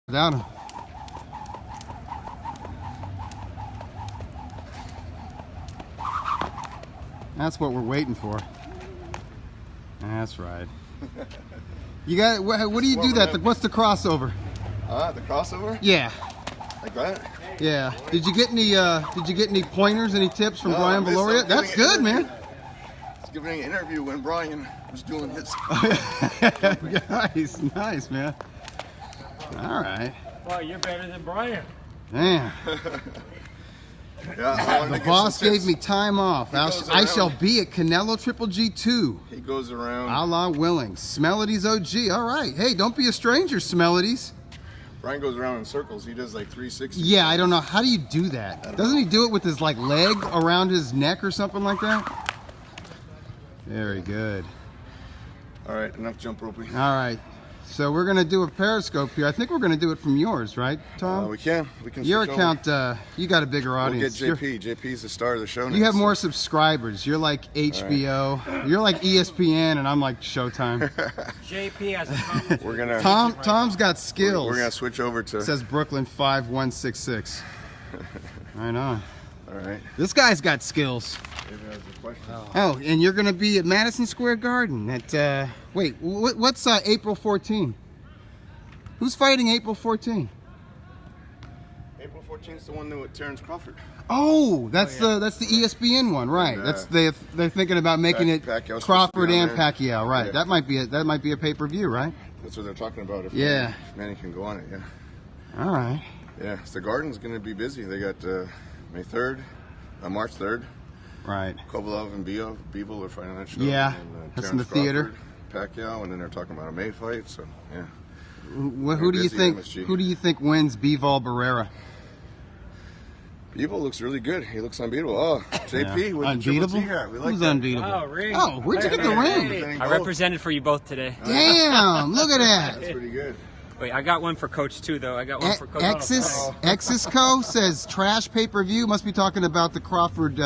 Without him. That's what we're waiting for. That's right. You got what do you do that? What's the crossover? The crossover? Yeah. Like that? Yeah. Did you get any pointers, any tips from Brian Valoria? That's good, man. I was giving an interview when Brian was doing his. Nice, man. All right. Well, you're better than Brian. Man. Yeah, the boss gave me time off. I shall be at Canelo Triple G2. He goes around. Allah willing. Smellities OG. All right. Hey, don't be a stranger, Smellities. Brian goes around in circles. He does like 360. Yeah, I don't know. How do you do that? Doesn't he do it with his like leg around his neck or something like that? Very good. All right, enough jump roping. All right. So we're going to do a Periscope here. I think we're going to do it from yours, right, Tom? We can. Your account, you got a bigger audience. We'll get JP. JP's the star of the show. You have more subscribers. You're like HBO. Right. You're like ESPN, and I'm like Showtime. JP has a comment. We're gonna. Tom's got skills. We're gonna switch over to. It says Brooklyn 5166. I know. All right. This guy's got skills. Oh, and you're going to be at Madison Square Garden at, wait, what's April 14? Who's fighting April 14? April 14 is the one with Terrence Crawford. Oh, that's the ESPN one, right? And, they're thinking about making it Crawford and Pacquiao, right? Yeah. That might be a pay-per-view, right? That's what they're talking about. If Manny can go on it, yeah. All right. Yeah, so the Garden's going to be busy. They got May 3rd, March 3rd. Right. Kovalov and Bivol are fighting that show. Yeah, and, that's in the theater. Pacquiao, and then they're talking about a May fight. So yeah. Who do you think? Who do you think wins Bivol Barrera? Bivol looks really good. He looks unbeatable. Oh, JP with unbeatable. We like Who's that. unbeatable? Oh, ring. Oh, where'd you get the ring? I represented for you both today. Damn! Look at that. That's pretty good. Wait, I got one for Coach too, though. I got one for Coach. Exisco says trash pay-per-view. Must be talking about the Crawford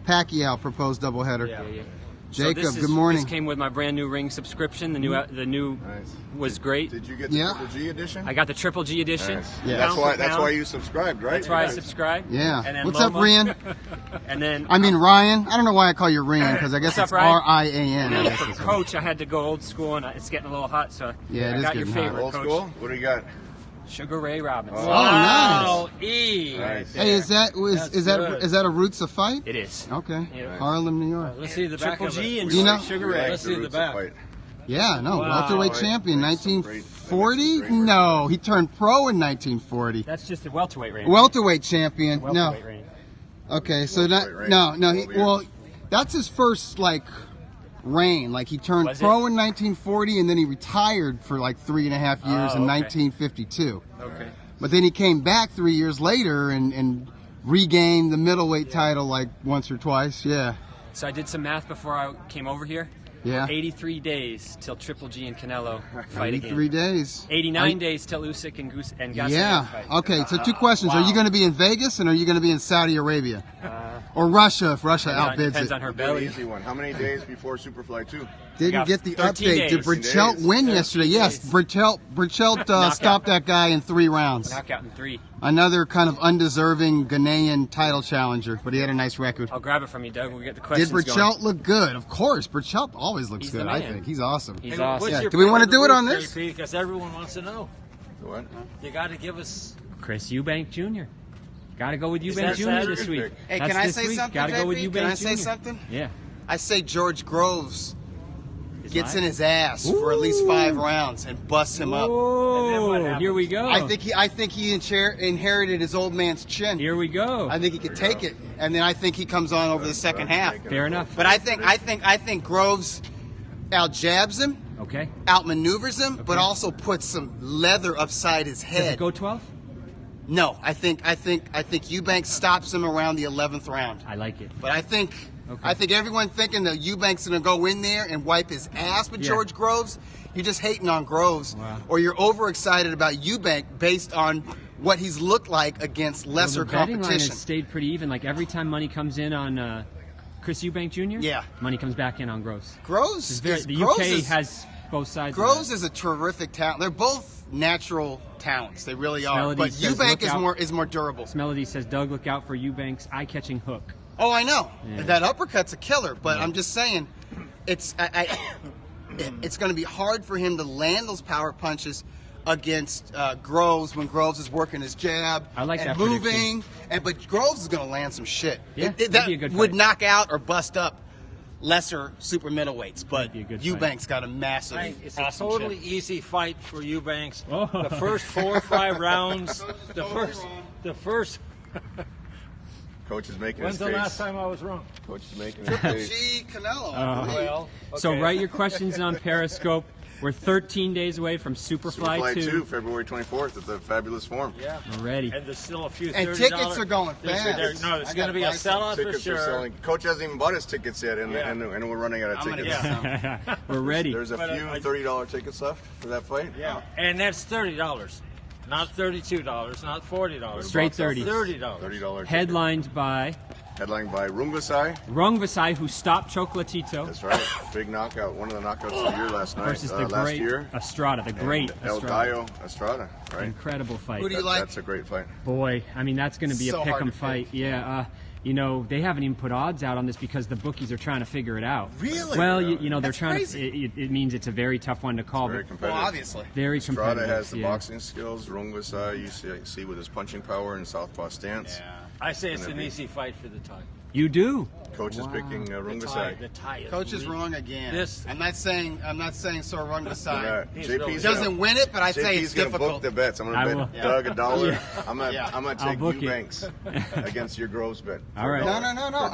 Pacquiao proposed doubleheader. Yeah. Jacob, so good morning. This came with my brand new ring subscription. The new nice. Was great. Did you get the Triple G edition? I got the Triple G edition. Nice. Yeah. That's why you subscribed, right? That's why I subscribed. Yeah. And then What's Loma. up, Rian? And then I mean Ryan. I don't know why I call you Rian because I guess it's R-I-A-N. And then for Coach, I had to go old school, and it's getting a little hot, so yeah, I got your favorite, old Coach. school. What do you got? Sugar Ray Robinson. Oh, nice. Wow, E. Nice. Hey, is that a Roots of Fight? It is. Okay. Yeah. Harlem, New York. Let's see the back Triple of G it. and You know- Sugar Ray. Let's see the back. Yeah, no, Wow. welterweight champion, Right. 1940. Great. No, he turned pro in 1940. That's just a welterweight range. Welterweight champion. Welterweight range. Okay, so Welterweight no. range. That's his first reign. Like he turned Was pro it? in 1940, and then he retired for 3.5 years in okay. 1952. Okay. But then he came back 3 years later and regained the middleweight title once or twice. Yeah. So I did some math before I came over here. Yeah. 83 days till Triple G and Canelo fight 83 again. days. 89 days till Usyk and Gassman Yeah. fight. Okay, so two questions. Wow. Are you going to be in Vegas and are you going to be in Saudi Arabia? Or Russia if Russia outbids Depends it? on her Belly. belly. Easy one. How many days before Superfly 2? Didn't got get the 13 update. days. Did Burchelt 13 win days. yesterday? Yes, 13 Burchelt stopped that guy in 3 rounds. Knockout in 3. Another kind of undeserving Ghanaian title challenger, but he had a nice record. I'll grab it from you, Doug. We'll get the Did questions Burchelt look good? Of course, Burchelt always looks He's the good. I man. think he's awesome. He's Hey, awesome. what's Yeah, your do we wanna part of do the it on roof, this? JP? Because everyone wants to know. What? You got to give us. Chris Eubank Jr. Got to go with Eubank that Jr. this Saturday? week. Hey, That's can I this say week. something, Got to go with JP? Eubank Can I Jr. say something? Yeah. I say George Groves gets live? in his ass for at least 5 rounds and busts him up. And then what Oh, happens? here we go. I think he inherited his old man's chin. Here we go. I think he could take it, and then I think he comes on over the second half. Fair enough. But I think Groves out-jabs him, Okay. outmaneuvers him, but also puts some leather upside his Does head. it go 12? No, I think Eubank stops him around the 11th round. I like it. But I think Okay. everyone thinking that Eubank's going to go in there and wipe his ass with Yeah. George Groves, you're just hating on Groves, Wow. or you're overexcited about Eubank based on what he's looked like against lesser Well, the betting line competition. has stayed pretty even. Like every time money comes in on Chris Eubank Jr., Yeah. money comes back in on Gross. Groves The UK has both sides. Groves is a terrific talent. They're both natural talents. They really are. Melody But says, Eubank "Look out." is more durable. Melody says, Doug, look out for Eubank's eye-catching hook. Oh, I know. Yeah. That uppercut's a killer, but I'm just saying, it's it's going to be hard for him to land those power punches against Groves when Groves is working his jab I like and that moving. But Groves is going to land some shit. Yeah, that that'd be a good would fight. knock out or bust up lesser super middleweights. But be a good Eubank's got a massive, It's a awesome totally chin. easy fight for Eubanks. Oh. The first 4 or 5 rounds, the first. Coach is making When's his the case. last time I was wrong? Coach is making his case. G Canelo. Uh-huh. I believe. Well, So okay. write your questions on Periscope. We're 13 days away from Superfly, Superfly 2. 2, February 24th at the Fabulous Forum. Yeah. We're ready. And there's still a few And $30 tickets are going there's- fast. No, it's I going gotta to be a buy some. sellout for Tickets sure. are selling. Coach hasn't even bought his tickets yet, and, Yeah. and we're running out of I'm gonna tickets. get some. We're ready. There's a But few $30 tickets left for that fight. Yeah. And that's $30. Not $32, not $40. Straight 30. $30. $30 ticket. Headlined by Headlined by Rungvisai. Rung Vasai, who stopped Chocolatito That's right. Big knockout. One of the knockouts of the year last night. versus the last great year. Estrada. The great And El Estrada. Gallo Estrada. Right. Incredible fight. Who do you like? That's a great fight. Boy, I mean, that's going to be So a hard pick'em to fight. pick. Yeah, you know, they haven't even put odds out on this because the bookies are trying to figure it out. Really? Well, you know, they're That's trying crazy. to. It means it's a very tough one to call. Very But competitive. Well, obviously. very competitive. Estrada has the yeah. boxing skills. Rungvisai, you see with his punching power and southpaw stance. I say it's And an then- easy fight for the tie. You do. Coach is picking The tie, Rungvisai. the tie is Coach is really- wrong again. This- I'm not saying Sir Rungvisai He's JP's really- doesn't win it, but I'd say JP's it's gonna difficult. book the bets. I'm I gonna will. bet Doug $1. Yeah. I'm gonna Yeah. I'm gonna I'll take book it. Eubanks against your Groves bet. All right. No. I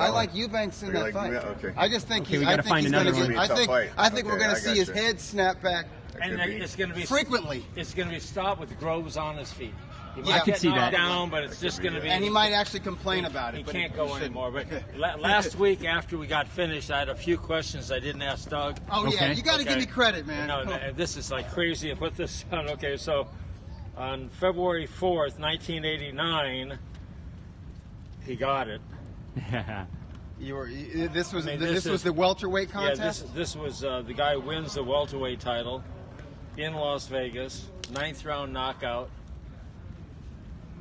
$1. like Eubanks in You that like- fight. yeah, okay. I just think Okay, we I gotta think find he's going another to one. get. It's gonna be a tough I fight. think we're Okay, going I to see his gotcha. head snap back That And could be. it's going to be frequently, It's going to be stopped with Groves on his feet. He Yeah. might I can get see knocked that. down, but it's just going to be. and he might actually complain about it. He but can't go shouldn't. anymore. But last week, after we got finished, I had a few questions I didn't ask Doug. Oh yeah, Okay. you got to give me credit, man. No, this is like crazy. I put this on. Okay, so on February 4th, 1989, he got it. You were. This was I mean, this this was is- the welterweight Yeah, contest. this was the guy wins the welterweight title in Las Vegas, 9th round knockout.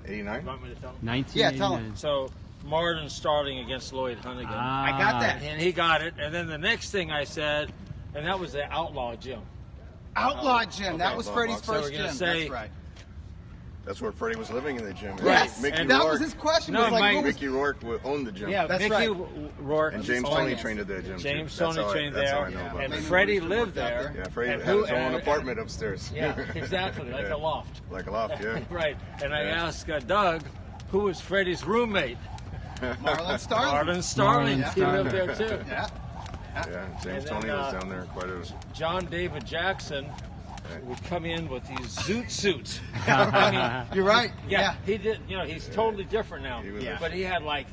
89. You want me to tell him? 1989. Yeah, tell him. So Martin starting against Lloyd Hunnigan. I got that. And he got it. And then the next thing I said, and that was the Outlaw Gym. Outlaw Gym. That Okay. was Freddie's So first we're gonna gym. say- That's right. That's where Freddie was living in the gym. Yes, Mickey and that Rourke. was his question. No, was like, Mike- who was- Mickey Rourke owned the gym. Yeah, That's Mickey right. Rourke. And James Oh, Tony yeah. trained at that gym. James too. That's Tony how I- trained that's how there. I know about And it. Freddie Maybe lived we worked out there. Yeah, Freddie And had his own apartment upstairs. Yeah, exactly, like Yeah. a loft. Like a loft, yeah. Right. And I Yeah. asked Doug, who was Freddie's roommate? Marlon Starling. Martin Starling. Marlon He lived Starling. there too. Yeah. Yeah, James And then, Tony was down there quite a. John David Jackson would come in with these zoot suits. I mean, You're right. yeah, he did. You know, he's totally different now. He was Yeah. But he had like,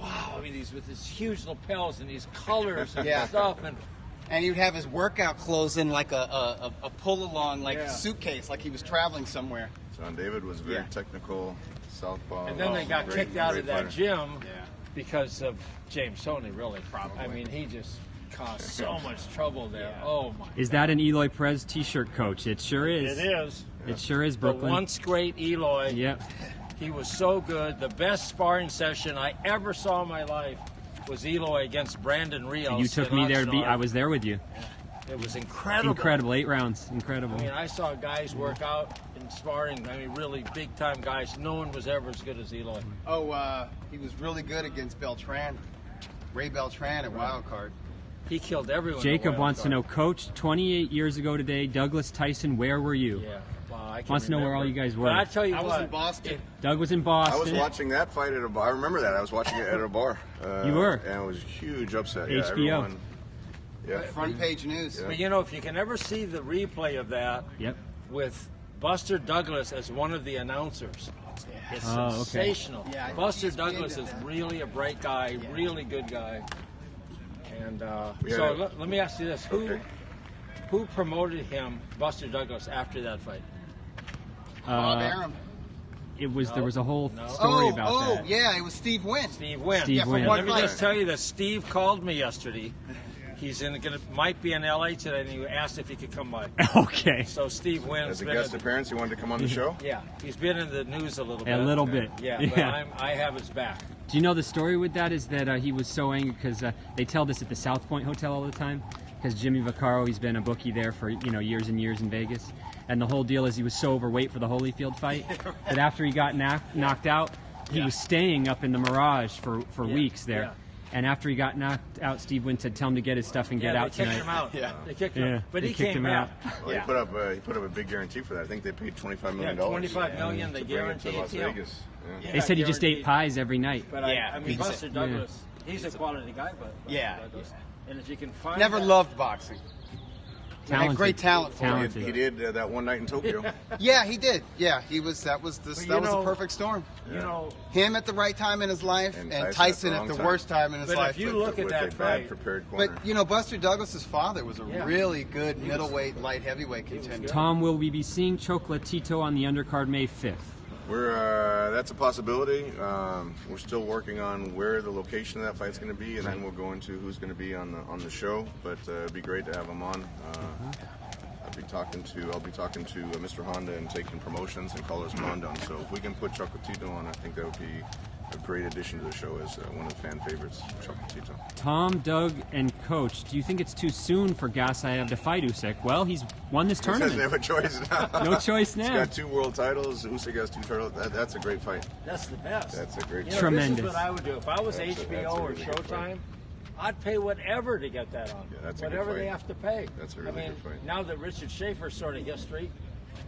wow, I mean, these with his huge lapels and these colors and Yeah. stuff. And And he'd have his workout clothes in like a pull along, like Yeah. suitcase, like he was traveling somewhere. John David was very Yeah. technical, southpaw. and then they got Great- kicked out great of that fighter. gym Yeah. because of James Tony, really. Probably. I mean, he just caused so much trouble there. Oh my. Is that an Eloy Perez T-shirt, Coach? It sure is. It is. It sure is, The Brooklyn. once great Eloy. Yep. He was so good. The best sparring session I ever saw in my life was Eloy against Brandon Rios. You took in me there. Oxnard. I was there with you. It was incredible. Incredible. 8 rounds. Incredible. I mean, I saw guys work out in sparring. I mean, really big time guys. No one was ever as good as Eloy. Oh, he was really good against Beltran, Ray Beltran at Wildcard. He killed everyone. in the Jacob wild wants to card. know, Coach, 28 years ago today, Douglas Tyson, where were you? Yeah. Wow, I can Wants to know where remember. all you guys were. But I tell you I what, was in Boston. Doug was in I Boston. was watching that fight at a bar. I remember that. I was watching it at a bar. You were? And it was a huge upset. HBO. Yeah, everyone, yeah. Front page news. Yeah. But you know, if you can ever see the replay of that Yep. with Buster Douglas as one of the announcers, it's Oh, okay. sensational. Yeah, I think Buster he's Douglas into is that. really a bright guy, really good guy. And We so had a- let me ask you this: Okay. who promoted him, Buster Douglas, after that fight? Bob Arum. It was there was a whole No. story about that. yeah, it was Steve Wynn. Steve Wynn. Steve Yeah, from Wynn. what Let me fight? just tell you that Steve called me yesterday, might be in LA today, and he asked if he could come by. Okay. So Steve Wynn's As a guest appearance, he wanted to come on the show? Yeah, he's been in the news a little bit. A little bit. Yeah, but I have his back. Do you know the story with that is that he was so angry because they tell this at the South Point Hotel all the time because Jimmy Vaccaro, he's been a bookie there for years and years in Vegas, and the whole deal is he was so overweight for the Holyfield fight that after he got knocked out, he was staying up in the Mirage for weeks there. Yeah. And after he got knocked out, Steve Wynn said, "Tell him to get his stuff and get out tonight." They kicked him out. Yeah, they kicked him out. But he came out. Well, he put up a big guarantee for that. I think they paid $25 million. $25 million. They guaranteed to Las Vegas. Yeah. They said he just ate pies every night. But I mean, Buster Douglas, he's a quality guy, but Douglas. And if you can find never loved boxing. Talented. Great talent for him. He did that one night in Tokyo. Yeah, he did. Yeah, that was the perfect storm. You know, him at the right time in his life, and Tyson at the worst time in his life. But if you look at that fight, but Buster Douglas's father was a really good middleweight, light heavyweight contender. Tom, will we be seeing Chocolatito on the undercard May 5th? That's a possibility. We're still working on where the location of that fight's going to be, and then we'll go into who's going to be on the show. But it'd be great to have him on. I'll be talking to Mr. Honda and taking promotions and Carlos Blondon. So if we can put Chocolatito on, I think that would be a great addition to the show as one of the fan favorites, Chocolatito. Tom, Doug, and Coach, do you think it's too soon for Gasayev to fight Usyk? Well, he's won this tournament. He doesn't have a choice now. No choice now. He's got 2 world titles. Usyk has 2 titles. That's a great fight. That's the best. That's a great fight. Tremendous. This is what I would do. If I was HBO or Showtime, I'd pay whatever to get that on. Yeah, that's a whatever good fight. they have to pay. That's a really good fight. Now that Richard Schaefer's sort of history,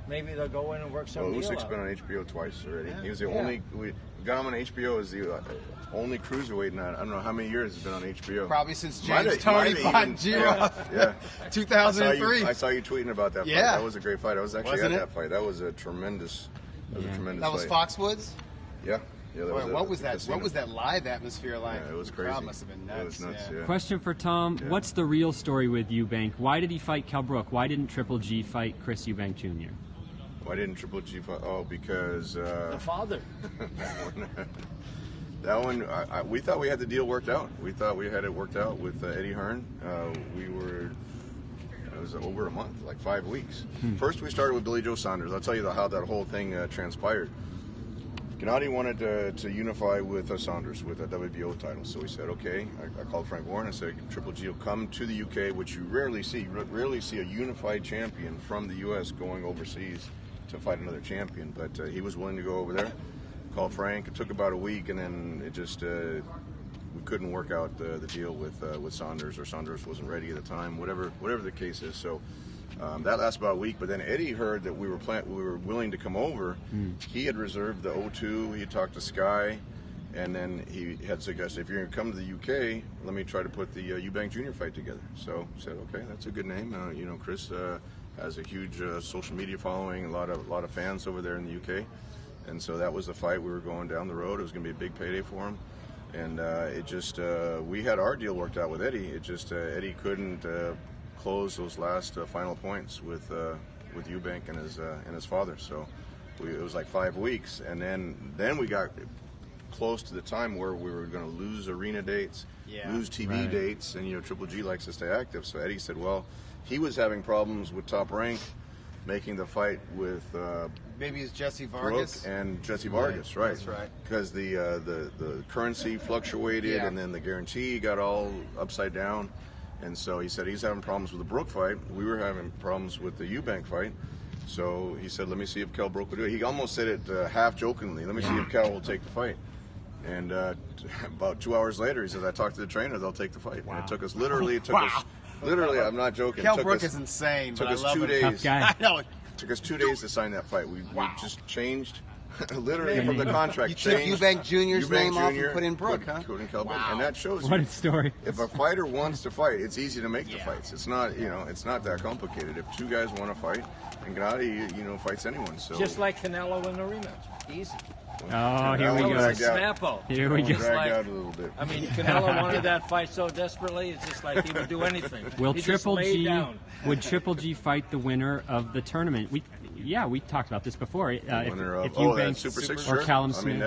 maybe they'll go in and work some deal Usyk's out. been on HBO twice already. He was the only. We got him on HBO as the only cruiserweight in I don't know how many years he's been on HBO. Probably since James Toney fought Giro. Yeah. 2003. I saw you tweeting about that fight. That was a great fight. I was actually at that fight. That was a tremendous. That was Foxwoods. Yeah. What was that live atmosphere like? Yeah, it was crazy. The crowd must have been nuts. It was nuts. Yeah. Question for Tom: what's the real story with Eubank? Why did he fight Kell Brook? Why didn't Triple G fight Chris Eubank Jr.? Why didn't Triple G fight? Oh, because the father. That one, we thought we had the deal worked out. We thought we had it worked out with Eddie Hearn. It was over a month, like 5 weeks. First, we started with Billy Joe Saunders. I'll tell you how that whole thing transpired. Gennady wanted to unify with Saunders with a WBO title, so we said, okay. I called Frank Warren and said, Triple G will come to the UK, which you rarely see. You rarely see a unified champion from the US going overseas to fight another champion, but he was willing to go over there. Called Frank. It took about a week, and then it just we couldn't work out the deal with Saunders, or Saunders wasn't ready at the time. Whatever the case is. So that lasted about a week. But then Eddie heard that we were willing to come over. He had reserved the O2. He had talked to Sky, and then he had suggested, if you're going to come to the UK, let me try to put the Eubank Jr. fight together. So I said, okay, that's a good name. Chris has a huge social media following, a lot of fans over there in the UK. And so that was the fight. We were going down the road. It was going to be a big payday for him. And we had our deal worked out with Eddie. It just, Eddie couldn't close those last final points with Eubank and his father. So it was like 5 weeks. And then we got close to the time where we were going to lose arena dates, lose TV dates. And, Triple G likes to stay active. So Eddie said, well, he was having problems with Top Rank making the fight with maybe it's Jesse Vargas and Jesse Vargas, right? That's right. Because the currency fluctuated, and then the guarantee got all upside down, and so he said he's having problems with the Brook fight. We were having problems with the Eubank fight, so he said, "Let me see if Kell Brook will do it." He almost said it half jokingly. Let me see if Kell will take the fight. And about 2 hours later, he says, "I talked to the trainer; they'll take the fight." Wow. And it took us literally. Literally, I'm not joking. Kell Brook is insane. Took us 2 days. Tough guy. I know. Took us 2 days to sign that fight. We just changed, literally from the contract. You took Eubank Jr.'s name off and put in Brook, huh? Put in Kell Brook, and that shows What you. a story. If a fighter wants to fight, it's easy to make the fights. It's not, it's not that complicated. If 2 guys want to fight, and Gennady, fights anyone. So just like Canelo in the rematch, easy. Oh, here we go. Here we go. Drag out a little bit. I mean, Canelo wanted that fight so desperately. It's just like he would do anything. Would Triple G fight the winner of the tournament? Yeah, we talked about this before. If that Super Six, or sure. Callum I Smith. mean,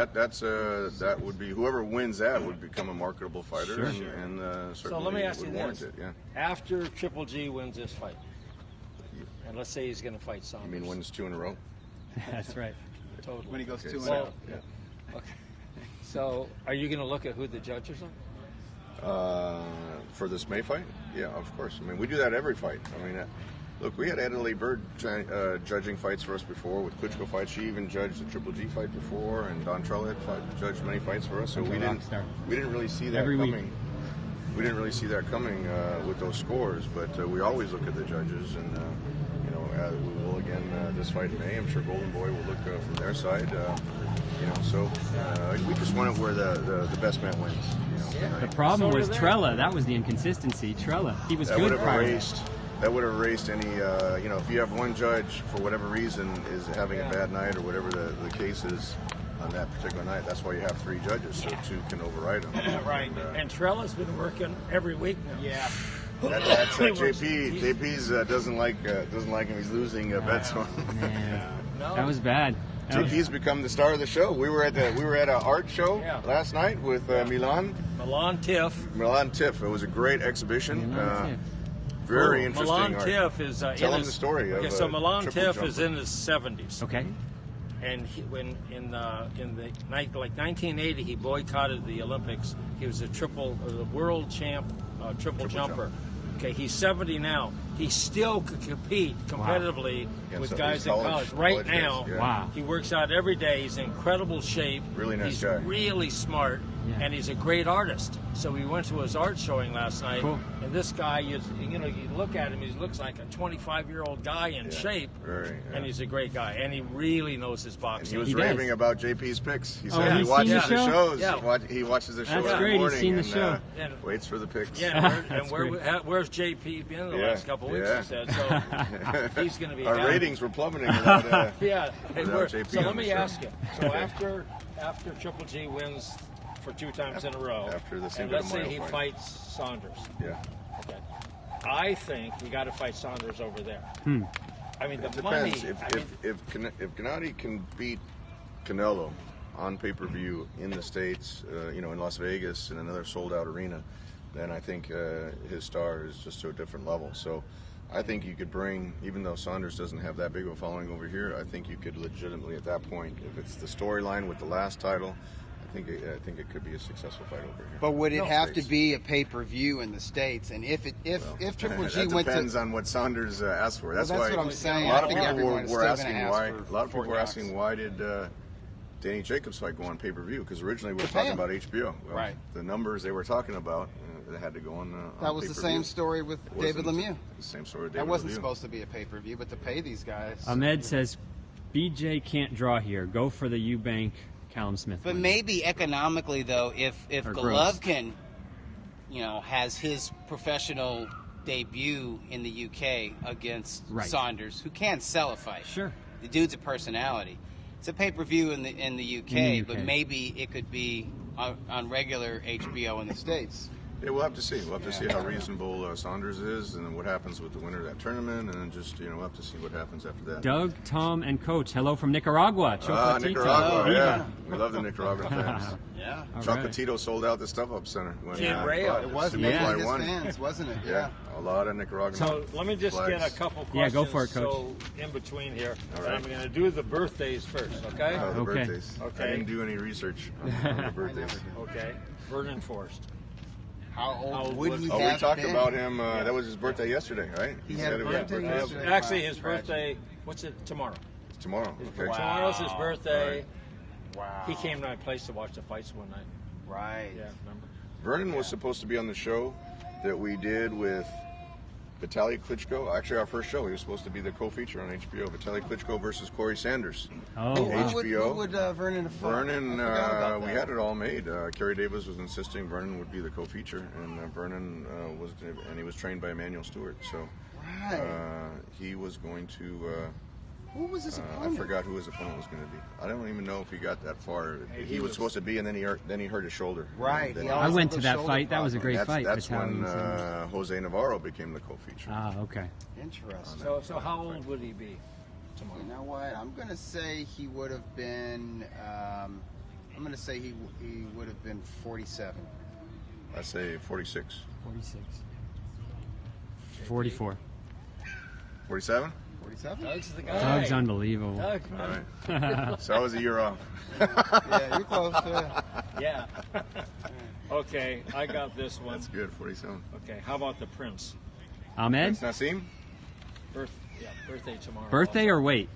that would be whoever wins that would become a marketable fighter, Sure. and certainly So let me ask you would warrant this: it, yeah. after Triple G wins this fight, and let's say he's going to fight Saunders. You mean wins 2 in a row? That's right. Totally. When he goes 2 and Well, 0. Yeah. Okay. So, are you going to look at who the judges are? For this May fight? Yeah, of course. I mean, we do that every fight. I mean, look, we had Adelaide Bird judging fights for us before with Klitschko fights. She even judged the Triple G fight before, and Don Trella had judged many fights for us. So we didn't really see that coming. We didn't really see that coming with those scores, but we always look at the judges, and we will again this fight in May. I'm sure Golden Boy will look from their side. So we just want it where the best man wins. The problem was Trella. That was the inconsistency. Trella, he was good prior. That would have erased any, if you have one judge for whatever reason is having a bad night or whatever the case is on that particular night. That's why you have 3 judges, so 2 can override them. Right. And Trella's been working every week now. Yeah. That's JP. JP's doesn't like him. He's losing bets on him. No. That was bad. JP's become the star of the show. We were at an art show last night with Milan Tiff. It was a great exhibition. Very interesting Milan art. Tiff is Tell him the story. So Milan Tiff jumper. is in his 70s. Okay. And when in the night like 1980, he boycotted the Olympics. He was the world champ triple jumper. Okay, he's 70 now. He still could compete competitively with guys in college. Right now, Wow. He works out every day. He's in incredible shape. Really nice he's guy. Really smart, and he's a great artist. So we went to his art showing last night, and this guy, you look at him, he looks like a 25-year-old guy in shape, and he's a great guy, and he really knows his boxing. And he was raving about JP's picks. He said he he's watches seen the the shows. Yeah. He watches the show That's every great. morning He's seen the show. and waits for the picks. Yeah, That's where's JP been the last couple of weeks? Yeah. He said so. He's going to be. Our happy. ratings were plummeting without, JP So on let the me show. ask you. So after Triple G wins for 2 times in a row, after the and Cinco let's de Mayo say he fight. fights Saunders. Yeah. Okay. I think you got to fight Saunders over there. I mean, It the money. depends. If Gennady can beat Canelo on pay-per-view in the States, in Las Vegas in another sold-out arena, then I think his star is just to a different level. So I think you could bring, even though Saunders doesn't have that big of a following over here, I think you could legitimately at that point, if it's the storyline with the last title, I think it could be a successful fight over here. But would it have to be a pay-per-view in the States? And if Triple G that went depends on what Saunders asked for. That's that's why what I'm saying. a lot of I think people everyone is were still asking gonna why. ask A lot of people for were $4. asking why did Danny Jacobs' fight go on pay-per-view? Because originally we were talking about HBO. Well, Right. The numbers they were talking about, they had to go on. That was the same story with David Lemieux. The same story with That David wasn't Lemieux. supposed to be a pay-per-view, but to pay these guys. Ahmed says, BJ can't draw here. Go for the Eubank Callum Smith. But win. maybe economically, though, if Or Golovkin, has his professional debut in the UK against Saunders, who can sell a fight. Sure. The dude's a personality. It's a pay-per-view in the UK, but maybe it could be on regular HBO in the States. Yeah, we'll have to see. We'll have to see how reasonable Saunders is, and then what happens with the winner of that tournament, and then just we'll have to see what happens after that. Doug, Tom, and Coach, hello from Nicaragua. Chocolatito. Nicaragua, yeah. We love the Nicaraguan fans. Yeah. Chocolatito sold out the StubHub Center. It was many of his fans, wasn't it? Yeah, a lot of Nicaraguan So let me just flags. get a couple questions. Yeah, go for it, Coach. So in between here, All and right. I'm going to do the birthdays first, okay? The Okay. birthdays. Okay. I didn't do any research on the birthdays. Okay. Vernon Forrest. How old old would was- he Oh, have we talked been? about him. That was his birthday yesterday, right? He had said a it was his birthday yesterday. Actually, his Tragic. birthday, what's it, tomorrow? It's tomorrow. Okay. Tomorrow's his birthday. Wow. He came to my place to watch the fights one night. Right. Yeah, remember? Vernon was supposed to be on the show that we did with Vitaly Klitschko. Actually, our first show. He was supposed to be the co-feature on HBO. Vitaly Klitschko versus Corey Sanders. Oh, Who wow. Who would Vernon have fought? Vernon, I forgot about we that. had it all made. Kerry Davis was insisting Vernon would be the co-feature, and Vernon he was trained by Emmanuel Stewart. So Right. he was going to. Who was his I opponent? forgot who his opponent was going to be. I don't even know if he got that far. He was supposed to be, and then he hurt his shoulder. Right. Then He I always went had to the that shoulder fight. That was a problem. great fight. That's when Vitaly Sanders. Jose Navarro became the co-feature. Ah, okay. Interesting. So how old would he be? tomorrow. You know what? I'm gonna say he would have been. I'm gonna say he would have been 47. I say 46. 46. 44. 47? 47? Doug's the guy. Doug's unbelievable. Doug, All right. So I was a year off. Yeah, you're close. yeah. Okay, I got this one. That's good, 47. Okay, how about the Prince? Ahmed? Prince Nassim? Birthday tomorrow. Birthday or weight?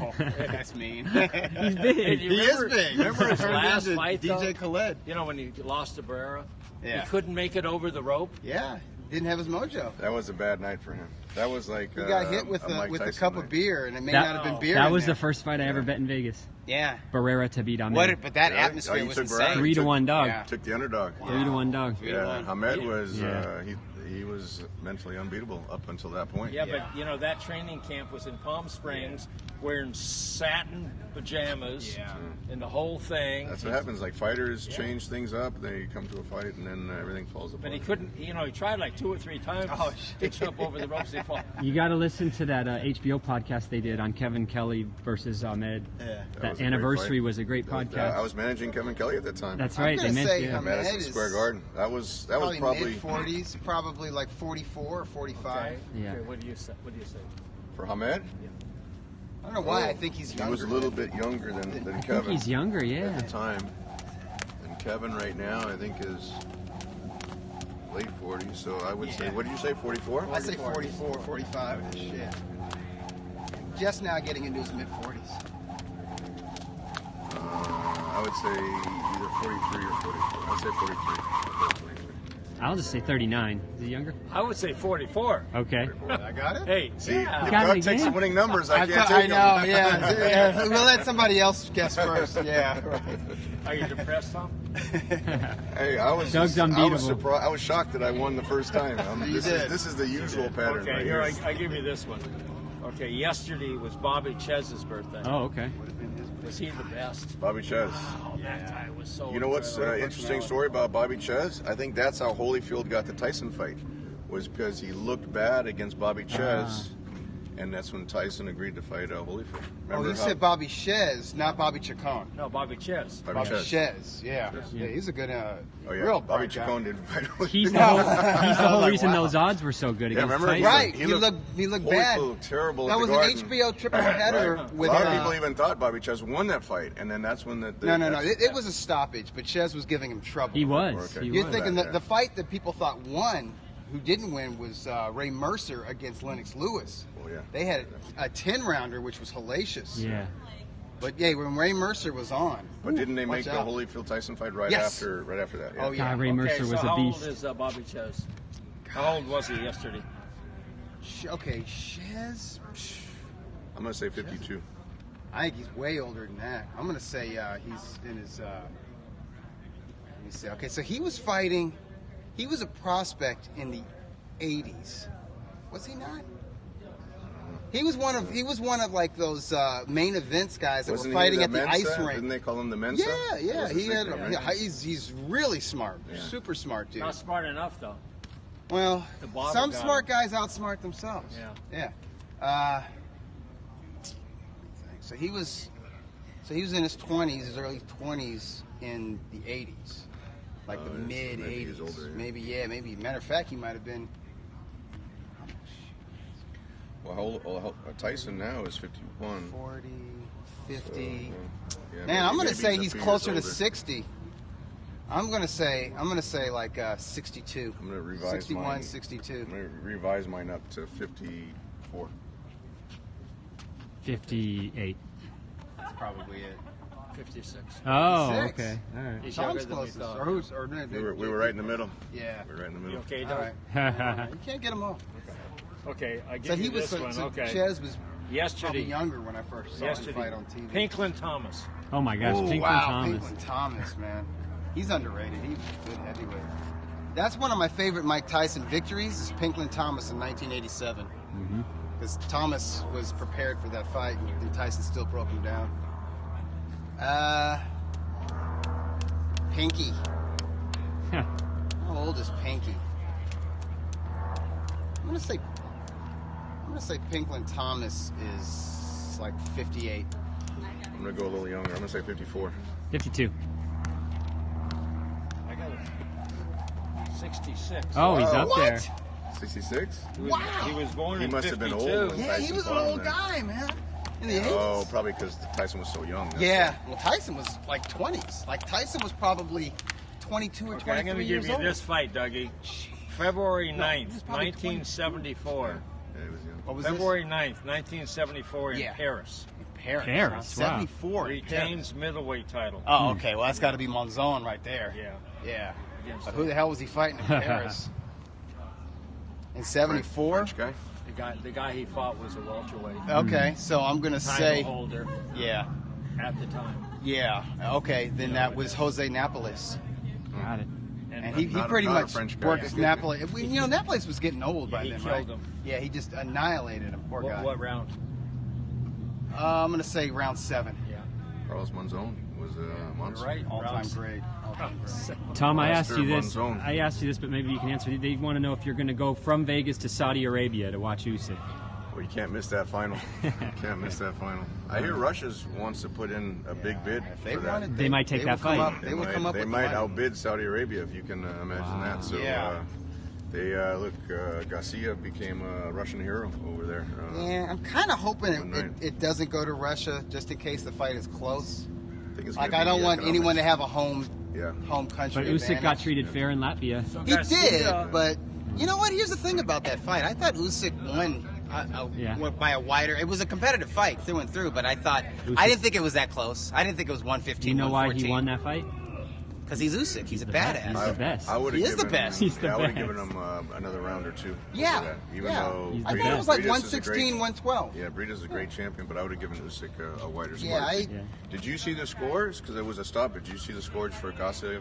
Oh, That's mean. He's big. He is big. Remember his last into fight, DJ though? Khaled. You know, when he lost to Barrera? Yeah. He couldn't make it over the rope. Yeah, didn't have his mojo. That was a bad night for him. That was like He got hit with Mike a Tyson cup night. of beer, and it may That- not have been beer. That in was there. the first fight I ever bet in Vegas. Yeah. Barrera to beat Ahmed. But that Really? atmosphere Oh, you was took insane. Barrera? 3-1 dog. Yeah. Took the underdog. 3-1 dog. Yeah, Hamed was Yeah. he was mentally unbeatable up until that point. Yeah, but you know that training camp was in Palm Springs, wearing satin pajamas and the whole thing. That's what happens. Like fighters change things up. They come to a fight and then everything falls apart. But he couldn't. You know, he tried like 2 or 3 times to jump over the ropes. He fall. You got to listen to that HBO podcast they did on Kevin Kelly versus Ahmed. Yeah. That That was a great anniversary fight. was a great podcast. I was managing Kevin Kelly at that time. That's I'm right. They gonna mentioned say yeah. Ahmed Madison is Square Garden. That was probably mid-40s, probably like 44 or 45. Okay. Yeah. Okay, what do you say? What do you say? for Hamed. I don't know why. I think he's younger. He was a little bit younger than I think Kevin he's younger, at yeah. the time. And Kevin right now, I think, is late 40s. So I would say, what did you say, 44? I say 44, 45. Shit. Just now getting into his mid-40s. I would say either 43 or 44. I'd say 43. I'll just say 39. Is he younger? I would say 44. Okay. I got it? Hey, See, yeah. if Got it Doug takes again. the winning numbers, I can't I take know, them. yeah. We'll let somebody else guess first. Yeah, right. Are you depressed, Tom? Hey, I was Doug's I was unbeatable. surprised. I was shocked that I won the first time. You did. This is the usual pattern. Okay, right here I give you this one. Okay, yesterday was Bobby Chez's birthday. Oh, okay. Was he the best? Bobby Chez. Oh, that guy was so. You know what's incredible. interesting story about Bobby Chez? I think that's how Holyfield got the Tyson fight, was because he looked bad against Bobby Chez, and that's when Tyson agreed to fight Holyfield. Oh, Remember you how said Bobby Chez, not Bobby Chacon. No, Bobby Chez. Bobby Chez. Chez, yeah. He's a good, Oh yeah, real Bobby bright guy. Chacon didn't fight Holyfield. He's the whole Like, reason wow. those odds were so good Yeah, against remember? Tyson. Right, He he looked Holyfield bad. looked terrible That at was the an Garden. HBO triple header Right. with a lot of people even thought Bobby Chez won that fight, and then that's when the No. that's- It was a stoppage, but Chez was giving him trouble. He was. Okay. He You're was. thinking Yeah. that the fight that people thought won, who didn't win, was Ray Mercer against Lennox Lewis. Oh, yeah. They had a 10-rounder, which was hellacious. Yeah. But yeah, when Ray Mercer was on. But didn't they make watch the out. Holyfield Tyson fight right Yes. after that? Oh, yeah. God, Ray Mercer so was a how beast. old is Bobby Chez? How old was he yesterday? Okay, Chez. I'm gonna say 52. I think he's way older than that. I'm gonna say he's in his. Let me see. Okay, so he was fighting. He was a prospect in the '80s. Was he not? He was one of like those main events guys that Wasn't were fighting he at the Mensa? ice Didn't rink. they call him the Mensa? Yeah. That was his He had. nickname, right? Yeah, he's really smart. Yeah. Super smart dude. Not smart enough, though. Well, The Bobber some guy. smart guys outsmart themselves. Yeah. Yeah. So he was in his 20s, his early 20s in the 80s, like the Oh, mid maybe he 80s. was older, yeah. Maybe. Matter of fact, he might have been. Well, Tyson now is 51. 40, 50. Yeah, Man, maybe- I'm gonna maybe say a he's few closer to years older. 60. I'm gonna say like 62. I'm gonna revise 61, mine. 62. I'm gonna revise mine up to 54. 58. That's probably it. 56. Oh, 56. okay. All right. He's Tom's younger than we closest. thought. Or who's? Or We were right in the middle. Yeah. We were right in the You middle. okay, All Doug? right. You can't get them all. Okay, I So give he you was. this one. So Okay. Chez was probably Yesterday. younger when I first saw him Yesterday. fight on TV. Pinklin Thomas. Oh my gosh, Oh, Pinklin wow, Thomas. Pinklin Thomas, man. He's underrated. He's a good heavyweight. That's one of my favorite Mike Tyson victories is Pinklin Thomas in 1987. Because Thomas was prepared for that fight and Tyson still broke him down. Pinky. How old is Pinky? I'm gonna say I'm gonna say Pinklin Thomas is like 58. I'm gonna go a little younger. I'm gonna say 54. 52. I got it. 66. Oh, he's up What? there. 66? Wow. He was born He in must have been 52. old. Yeah, he was an old guy, man. In the 80s. Oh, probably because Tyson was so young. That's Yeah. Well, Tyson was like 20s. Like Tyson was probably 22 or Okay, 23 I'm going to years give you old. this fight, Dougie. February this 9th, is probably 1974. Yeah, he was young. What was February 9th, 1974 in Yeah. Paris. this? Paris. Paris, huh? wow. 74. in Retains middleweight title. Paris. Oh, okay. Well, that's got to be Monzon right there. Yeah. Yeah. Against But who the hell was he fighting in Paris? In 74? French guy. the guy he fought was a welterweight. Okay, so I'm going to Title say, holder yeah. at the time. Yeah. Okay, then that was Jose Napoles. Got it. And he Not a- pretty not a much French guy. worked as Napoles. Napoles was getting old by he then, killed right? him. Yeah, he just annihilated him. Poor guy. What round? I'm going to say round 7. Yeah. Carlos Monzon was a monster. Right. All-time round great. All-time great. Tom, I Master asked you this. Monzon. I asked you this, but maybe you can answer. They want to know if you're going to go from Vegas to Saudi Arabia to watch Usyk. Well, you can't miss that final. Can't miss that final. I hear Russia wants to put in a big bid If they for that. wanted, They might take that will come fight. up- They will come up They with might the money. outbid Saudi Arabia if you can imagine that. So Yeah. Garcia became a Russian hero over there. Yeah, I'm kind of hoping One night. it doesn't go to Russia just in case the fight is close. I think it's Like, gonna I be don't the want anyone to economics. have a home country But Usyk got advantage. treated fair in Latvia. So He did, Garcia- but you know what? Here's the thing about that fight. I thought Usyk won Yeah. by a wider. It was a competitive fight through and through, but I Usyk- didn't think it was that close. I didn't think it was 115. Do you know why he won that fight? Because he's Usyk. He's a the best. badass. He's the best. I would He have is the given best. He's the I would have best. given him another round or two. Yeah, over that, even yeah. though He's the I best. thought it was like Breidis is a 116, great- 112. Yeah, Breidis is a great champion, but I would have given Usyk a wider score. Yeah, Yeah. Did you see the scores? Because it was a stop. Did you see the scores for Garcia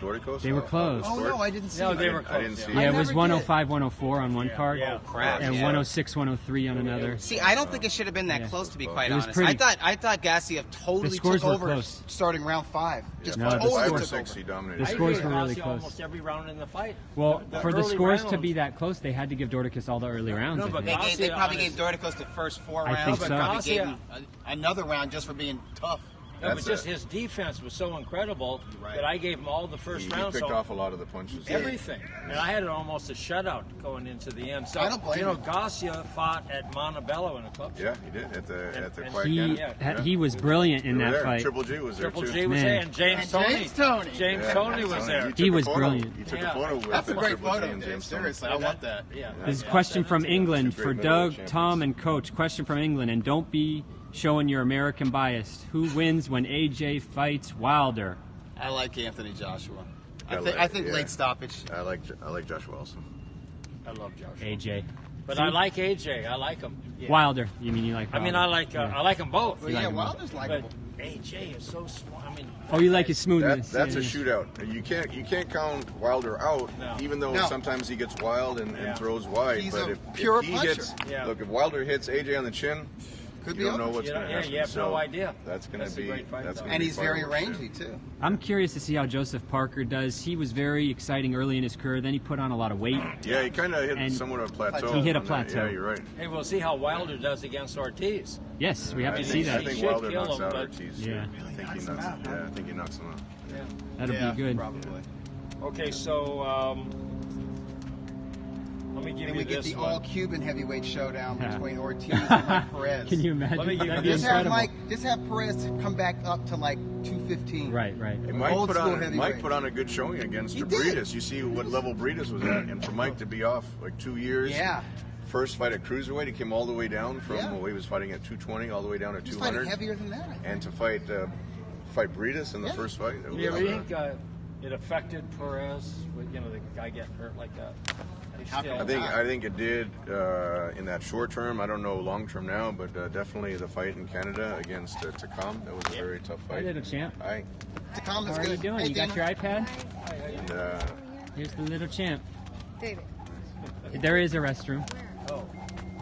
Doricos? They were close. Oh no, I didn't see. No, it. they were I didn't close, see Yeah, it I was never 105, 104 on one card, Yeah. Crap. and yeah. 106, 103 on another. See, I don't think it should have been that Yeah. close, to be quite It was honest. pretty- I thought Gassiev totally The scores took were over close. starting round 5. Just No, the totally Five scores- or took six, over. he dominated. The I scores gave were really Garcia close. almost every round in the fight. Well, for the early scores to rounds. be that close, they had to give Doricus all the early rounds. No, I but think. They probably Garcia gave Doricos the first 4 I rounds, think but so. probably gave Garcia- him another round just for being tough. No, but That's just it. his defense was so incredible Right. that I gave him all the first He round. picked So off a lot of the punches. everything, and I had almost a shutout going into the end. So I don't blame him. Garcia fought at Montebello in a club. Yeah, he did at the And Quiet He Canada. Yeah. he was brilliant in They were that there. fight. Triple G was there Triple too. G was Man. there, and James And Toney. James Toney. James Yeah, Toney was there. You took He a was photo. brilliant. You took Yeah. a photo with That's a great Triple G photo, and dude. James Toney. Seriously, I want that. Yeah. This is a question from England Two for great Doug, middleweight Tom, and Coach. Question from England, and don't be showing your American bias. Who wins when AJ fights Wilder? I like Anthony Joshua. I I think like- late yeah. stoppage. I like Joshua also. I love Joshua. AJ. But See? I like AJ. I like him. Wilder. You mean you like I mean, Wilder? I like them both. Well, You like yeah, him. Wilder's But likable. AJ is so smart. I mean, Oh, you like his smoothness. That's Yeah, a yeah. shootout. You can't count Wilder out, No. even though No. sometimes he gets wild and Yeah. throws wide. He's but a if pure he puncher. hits, Yeah. look, if Wilder hits AJ on the chin, Could you be don't know over. what's You going to don't- yeah, happen. you have no So idea. That's going to That's a be great fight, that's though. gonna And be he's very fireworks, rangy yeah. too. I'm curious to see how Joseph Parker does. He was very exciting early in his career. Then he put on a lot of weight. Yeah, he kind of hit And somewhat of a plateau. he hit a on that. plateau. Yeah, you're right. hey, we'll see how Wilder does against Ortiz. Yes, we have I to think, see that. I think should Wilder kill knocks him, out but- Ortiz. Yeah. I think he knocks him. Yeah, I think he knocks him out. Yeah. That'll Yeah, be good. Probably. Okay, so let me give Then you we get this the one. all-Cuban heavyweight showdown Yeah. between Ortiz and Mike Perez. Can you imagine? Let me give you That'd be this. incredible. Just have Perez come back up to like 215. Right, right. Hey, Mike Old put school on heavyweight. Mike put on a good showing against He did. Breidis. You see what level Breidis was at, and for Mike to be off like 2 years. Yeah. First fight at cruiserweight, he came all the way down from Yeah. he was fighting at 220 all the way down to He's fighting 200, heavier than that. I think. and to fight Breidis in the Yeah. first fight. It Yeah, was, but you think it affected Perez with the guy getting hurt like that? He still- I think it did in that short term. I don't know long term now, but definitely the fight in Canada against Takam. That was a very tough Hi, fight. little champ. Hi. Takam How is are you good. doing? Hey, You got Dana. your iPad? And, Here's the little champ. David. There is a restroom.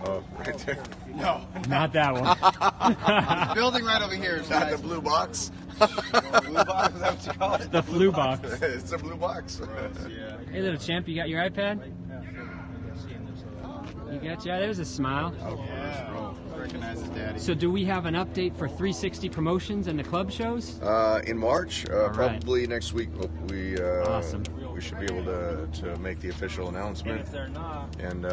oh, right there. No. Not that one. Building right over here. Is that the blue box? Blue box? Is that what you call it? The flu box. It's a blue box. Yeah. Hey, little champ, you got your iPad? You got you. There's a smile. Yeah, recognize his daddy. So do we have an update for 360 Promotions and the club shows? In March, right. probably next week. Awesome. We should be able to make the official And announcement. if they're not, And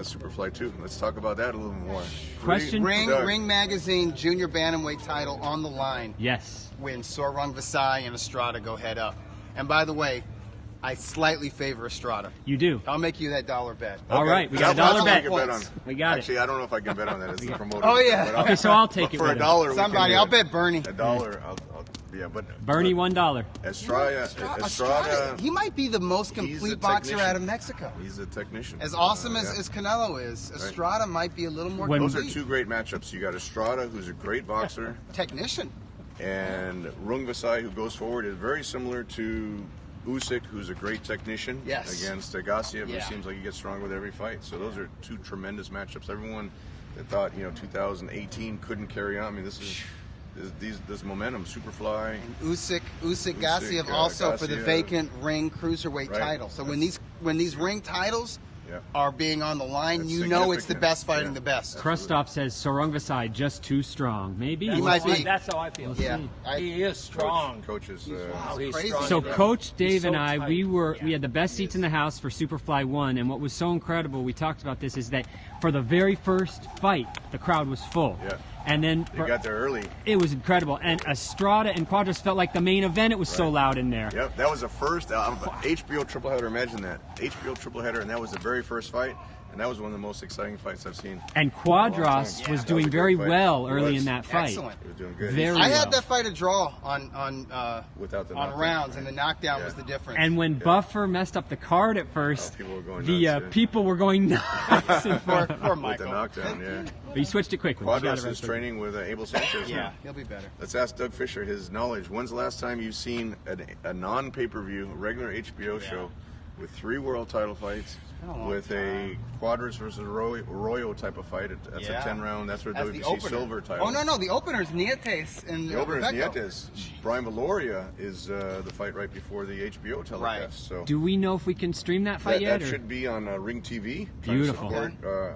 Superfly 2. Let's talk about that a little more. Question. Ring Magazine Junior Bantamweight title on the line Yes. when Sorong Vasai and Estrada go head up. And by the way, I slightly favor Estrada. You do. I'll make you that $1 bet. All Okay. right, we got a That's dollar what I bet. can bet on. We got Actually, I don't know if I can bet on that as the promoter. Oh, yeah. But Okay, so I'll take but it for with $1. we can Somebody, do I'll it. bet Bernie. $1. Yeah, but Bernie, $1. Estrada. He might be the most He's a complete boxer technician. out of Mexico. He's a technician. As awesome Yeah. as Canelo is, Estrada might be a little more When- Those are complete. two great matchups. You got Estrada, who's a great boxer, Technician. and Rung Vasai, who goes forward, is very similar to Usyk, who's a great technician, Yes. against Gassiev, Yeah. who seems like he gets stronger with every fight. So those are two tremendous matchups. Everyone that thought 2018 couldn't carry on. I mean, this momentum, Superfly. Usyk Gassiev also for the Gassiev. vacant ring cruiserweight Right. title. So when these ring titles Yeah. are being on the line, That's you know it's the significant. best fighting Yeah. the best. Krustov says Sorong Vasai just too strong. Maybe. He might be. That's how I feel. Yeah. He is strong. Coaches. Wow, he's crazy. strong. So Coach Dave He's so and I, tight. we had the best seats in the house for Superfly 1, and what was so incredible, we talked about this, is that for the very first fight, the crowd was full. Yeah. And then They got there early. it was incredible. And Estrada and Quadras felt like the main event. It was so loud in there. Yep, that was the first HBO triple header. Imagine that, HBO triple header, and that was the very first fight, and that was one of the most exciting fights I've seen. And Quadras Yeah. was That doing was a very good fight. well He early was. in that fight. Excellent. He was doing good. Very I well. had that fight a draw on Without the on knockdown, rounds, right? and the knockdown Yeah. was the difference. And when Buffer messed up the card at first, Oh, people were going the nuts, yeah. people were going nuts. in front of him. Poor With Michael. the knockdown, yeah. But he switched it quickly. He got it Quadras right is quick. training with Abel Sanchez. Yeah, now. he'll be better. Let's ask Doug Fisher his knowledge. When's the last time you've seen a non-pay-per-view, regular HBO show with 3 world title fights, been a long with a Quadras versus Arroyo type of fight? That's Yeah. a 10-round. That's for That's the WBC opener. silver title. Oh no, the opener is Nietes and The opener is Rebecca. Nietes. Brian Valoria is the fight right before the HBO telecast. Right. So Do we know if we can stream that fight yet? that or- should be on Ring TV. Trying Beautiful. To support,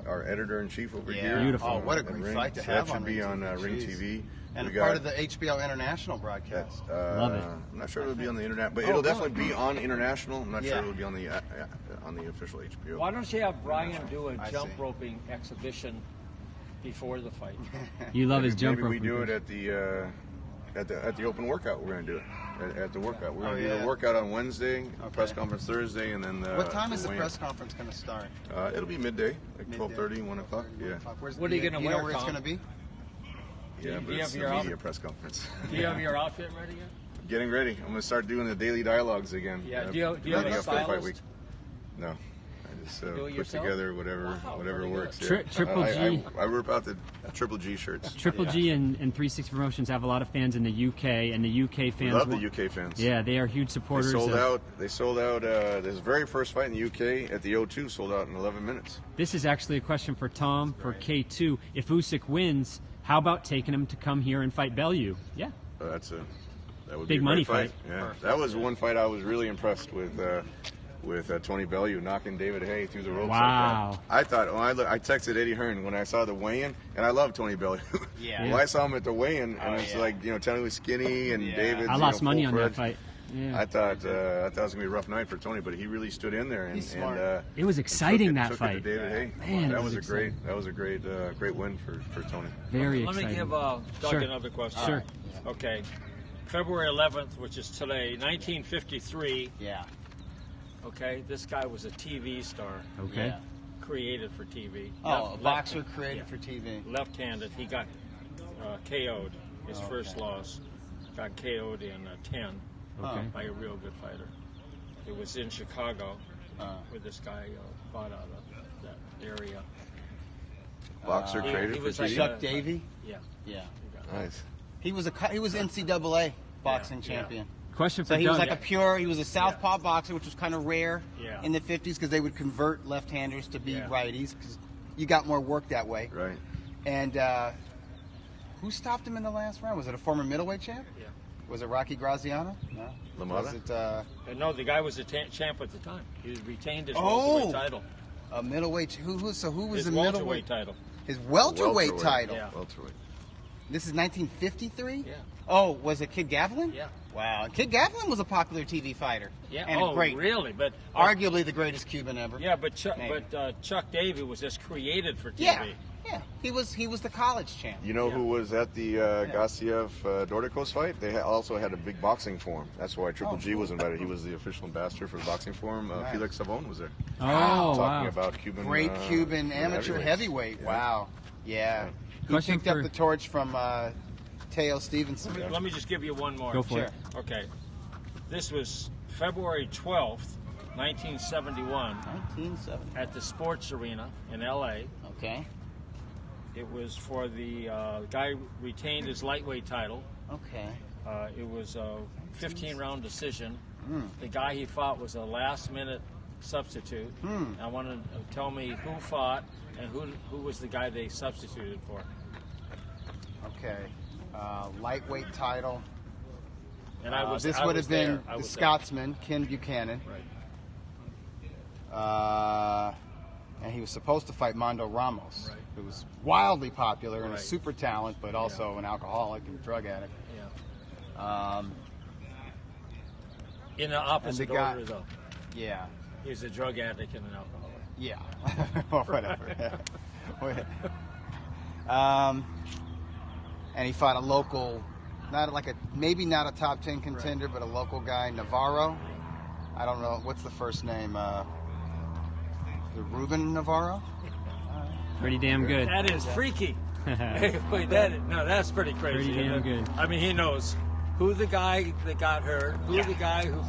our editor-in-chief over Yeah. here. Beautiful. Oh, what a at great Ring. fight to So have that should on be on Ring Ring TV. TV. And We a part got- of the HBO International broadcast. Love it. I'm not sure it'll be on the internet, but it'll definitely be on international. I'm not Yeah. sure it'll be on the official HBO. Why don't you have Brian do a I jump see. roping exhibition before the fight? You love his jump Maybe we rope. do it at the open workout. We're going to do it at the workout. We're going to do yeah. the workout on Wednesday, press conference Thursday, and then What time is the weigh-in. press conference going to start? It'll be midday, like Midday. 12:30, 1 o'clock. Yeah, What are you gonna do you wear, know where it's Tom? going to be? yeah, Do but you it's have a your media press conference. Do you have your outfit ready yet? Getting ready. I'm going to start doing the daily dialogues again. Yeah, do you have a leading up to the fight stylist? week. No. I just Do it put yourself? together whatever very works. good. Yeah. Triple G. I rip out the Triple G shirts. Triple G and 360 Promotions have a lot of fans in the UK, and the UK fans We love the UK fans. Yeah, they are huge They supporters. sold of, out. They sold out. This very first fight in the UK at the O2 sold out in 11 minutes. This is actually a question for Tom for K2. If Usyk wins, how about taking him to come here and fight Bellew? Yeah. That would Big be a money great fight. Yeah, that was one fight I was really impressed with Tony Bellew knocking David Haye through the ropes. Wow. Like that. I thought. I texted Eddie Hearn when I saw the weigh-in, and I love Tony Bellew. Yeah. Well, I saw him at the weigh-in, and it's yeah. like Tony was skinny and Yeah. David. I lost money on that full-fledged. fight. Yeah. I thought it was gonna be a rough night for Tony, but he really stood in there and, He's smart. It was exciting, that took fight. It to David Haye. Man, that it was was a great win for Tony. Very Let exciting. me give Doug Sure. another question. Sure. Okay. February 11th, which is today, 1953. Yeah. Okay, this guy was a TV star, Okay. Yeah. created for TV. Oh, a boxer created for TV. Left-handed. He got KO'd. His first loss. Got KO'd in 10 Okay. by a real good fighter. It was in Chicago, where this guy fought out of that area. Boxer created he for was TV. like Chuck Davey. Yeah. Yeah. Nice. He was NCAA boxing Yeah. champion. Question for So he Doug. was like he was a southpaw boxer, which was kind of rare Yeah. in the 50s because they would convert left-handers to be Yeah. righties because you got more work that way. Right. And who stopped him in the last round? Was it a former middleweight champ? Yeah. Was it Rocky Graziano? No. LaMotta? Was it? No, the guy was a champ at the time. He retained his Oh! welterweight title. A middleweight. Who was the His middleweight title? His welterweight title. Yeah. Welterweight. This is 1953. Yeah. Oh, was it Kid Gavlin? Yeah. Wow, Kid Gavlin was a popular TV fighter. Yeah. And Oh, a great, really? But arguably the greatest Cuban ever. yeah, but Chuck, Maybe. Chuck Davey was just created for TV. Yeah. Yeah. He was the college champ. You know who was at the Gassiev Dordikos fight? They also had a big boxing forum. That's why Triple G was invited. He was the official ambassador for the boxing forum. Nice. Felix Savon was there. Oh, Talking wow. about Cuban. Great Cuban amateur heavyweight. Yeah. Wow. Yeah. He Question picked up for- the torch from Teo Stevenson. Let me just give you one more. Go for Sure. it. Okay. This was February 12th, 1971, 1970. at the Sports Arena in L.A. Okay. It was for the guy retained his lightweight title. Okay. It was a 15-round decision. Mm. The guy he fought was a last-minute substitute. I want to tell me who fought and who was the guy they substituted for. Okay. Lightweight title. And I was. This I would was have been there. I the was Scotsman, Ken Buchanan. Right. And he was supposed to fight Mondo Ramos, Right. who was wildly popular and a Right. super talent, but also an alcoholic and drug addict. Yeah. In the opposite the guy- order, though. Yeah. He was a drug addict and an alcoholic. Yeah. Well, whatever. And he fought a local, maybe not a top 10 contender, but a local guy, Navarro. I don't know what's the first name. The Ruben Navarro. Pretty damn good. That is freaky. Hey, wait, that's pretty crazy. Pretty damn isn't it? good. I mean, he knows who the guy that got hurt, who the guy who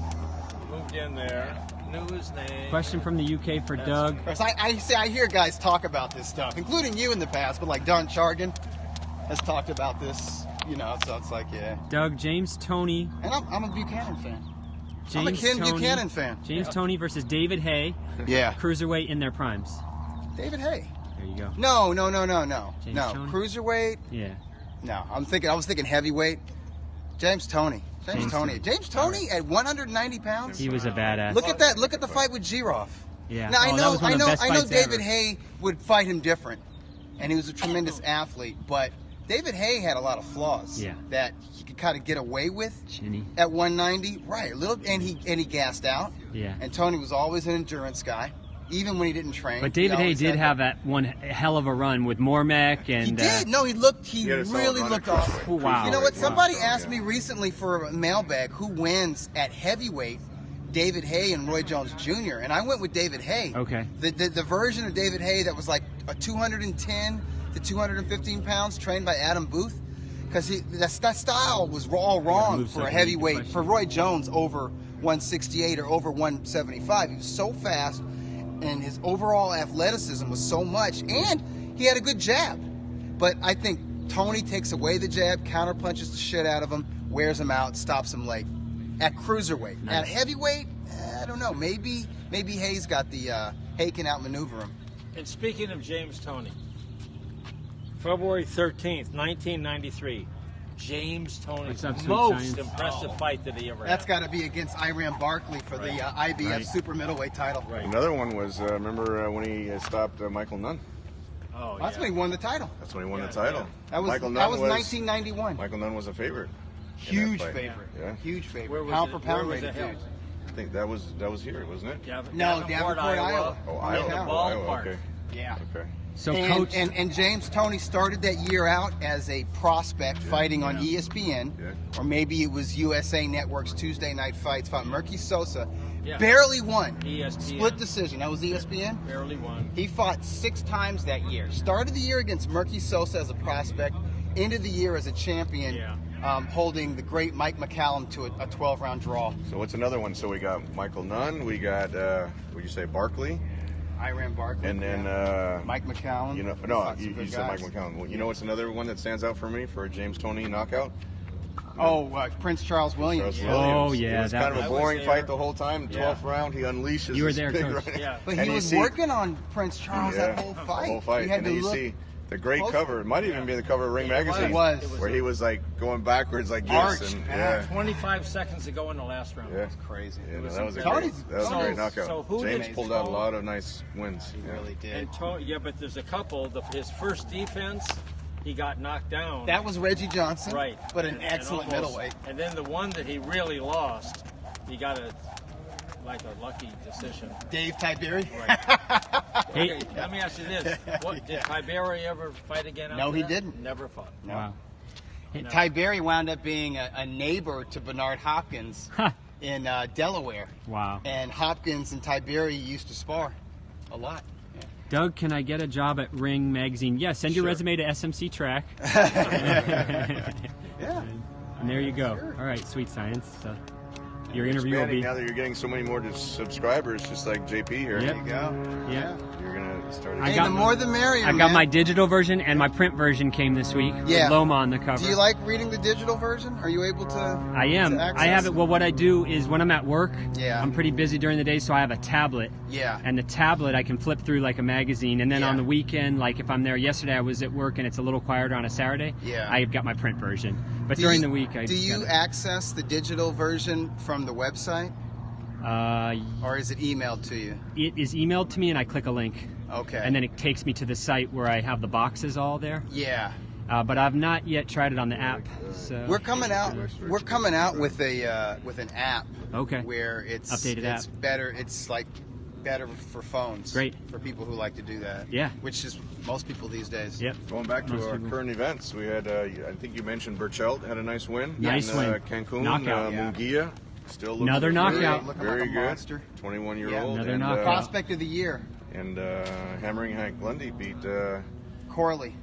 moved in there, knew his name. Question from the UK for Doug. I hear guys talk about this stuff, including you in the past, but like Don Chargan has talked about this, so it's like, yeah. Doug, James Toney. And I'm a Buchanan fan. James I'm a Ken Toney, Buchanan fan. James Toney versus David Hay. Yeah. Cruiserweight in their primes. David Hay. There you go. No. James No. Toney? Cruiserweight. Yeah. No. I was thinking heavyweight. James Toney. James Toney at 190 pounds. He was a badass. Look at that. Look at the fight with Giroff. Yeah. Now Oh, that was one of the best I know fights David ever. Hay would fight him different, and he was a tremendous athlete. But David Hay had a lot of flaws Yeah. that he could kind of get away with Chinny. at 190. Right. And he gassed out. Yeah. And Tony was always an endurance guy, even when he didn't train. But David He Hay always did had have that one hell of a run with Mormek and. He did. No, he had a solid really run looked at awesome. cruiserweight. Wow. You know what? Cruiserweight, Somebody yeah. asked me recently for a mailbag who wins at heavyweight, David Hay and Roy Jones Jr. And I went with David Hay. Okay. The version of David Hay that was like a 210 to 215 pounds, trained by Adam Booth, because that style was all wrong moves for a like heavyweight. question. For Roy Jones over 168 or over 175, he was so fast, and his overall athleticism was so much, and he had a good jab. But I think Tony takes away the jab, counterpunches the shit out of him, wears him out, stops him late. At cruiserweight, Nice. at heavyweight, I don't know. Maybe Hayes got the Hay can outmaneuver him. And speaking of James Toney, February 13th, 1993, James Toney's What's up, Sweet most Science? impressive fight that he ever That's had. got to be against Iran Barkley for the IBF Right. super middleweight title. Right. Another one was remember when he stopped Michael Nunn? Oh, That's yeah. when he won the title. That's when he won Yeah, the title. yeah. That was Michael that Nunn was 1991. Michael Nunn was a favorite. in that Huge fight. favorite. Yeah. Huge Where favorite. was Pound it- for pound where was rated it held? dude. I think that was here, wasn't it? No, Davenport, Iowa. Oh, In Iowa. the Oh, ballpark. Iowa. Okay. Yeah. Okay. So, and, Coach. and James Toney started that year out as a prospect fighting on ESPN, Yeah. or maybe it was USA Network's Tuesday Night Fights. Fought Murky Sosa, Yeah. barely won. ESPN. Split decision. That was ESPN. Barely won. He fought 6 times that year. Started the year against Murky Sosa as a prospect. Ended the year as a champion, Yeah. holding the great Mike McCallum to a 12-round draw. So what's another one? So we got Michael Nunn. We got would you say Barkley? Iran Barkley. And then Mike McCallum. you know, He no, fought some you good said Mike guys. McCallum. Well, you know what's another one that stands out for me for a James Toney knockout? Oh, Prince Charles Williams. Charles Oh, Williams. yeah, It was that kind of was- a I was boring there. fight the whole time. 12th round, he unleashes. You were his there, big Coach. right. Yeah. But And he you was see- working on Prince Charles that whole The fight. whole fight. He had And to then you look. see The great cover. It might even be the cover of Ring Magazine. It was. Where he was like going backwards like this. Arched. And, Yeah. 25 seconds to go in the last round. Yeah. It's crazy. Yeah, no, that was a Tony's- great knockout. So who James did- pulled out a lot of nice wins. He Yeah. really did. And yeah, but there's a couple. His first defense, he got knocked down. That was Reggie Johnson. right, But an And excellent almost- middleweight. And then the one that he really lost, he got a lucky decision. Dave Tiberi. Okay, let me ask you this: did Tiberi ever fight again? No, after he that? didn't. Never fought. Wow. Tiberi wound up being a neighbor to Bernard Hopkins in Delaware. Wow. And Hopkins and Tiberi used to spar a lot. Doug, can I get a job at Ring Magazine? Yeah, send your Sure. resume to SMC Track. Yeah. And there you go. Sure. All right, Sweet Science. So your interview will Expanding be. now that you're getting so many more subscribers, just like JP here. Yep. There you go. Yeah. You're gonna start. I Hey, got the more the merrier. I've got man. my digital version and my print version came this week Yeah. with Loma on the cover. Do you like reading the digital version? Are you able to? I am. to I have it. Well, what I do is when I'm at work, Yeah. I'm pretty busy during the day, so I have a tablet. Yeah. And the tablet I can flip through like a magazine, and then Yeah. on the weekend, like if I'm there, yesterday I was at work and it's a little quieter on a Saturday. Yeah. I've got my print version, but Do during you- the week I. Do you gotta- access the digital version from the website, Uh, or is it emailed to you? it is emailed to me, and I click a link, Okay. and then it takes me to the site where I have the boxes all there. Yeah. But I've not yet tried it on the app. So We're coming out. We're coming out with an app. Okay. Where it's Updated it's app. better. It's like better for phones. Great. For people who like to do that. Yeah. Which is most people these days. Yep. Going back to Most our people. current events, we had, I think you mentioned Burchelt had a nice win. Nice in, win. Cancun. Knockout. Yeah. Munguia still looks Another very, knockout. Looking Very like a good. monster. 21-year-old. Another and, knockout. Prospect of the year, And Hammering Hank Lundy beat Corley.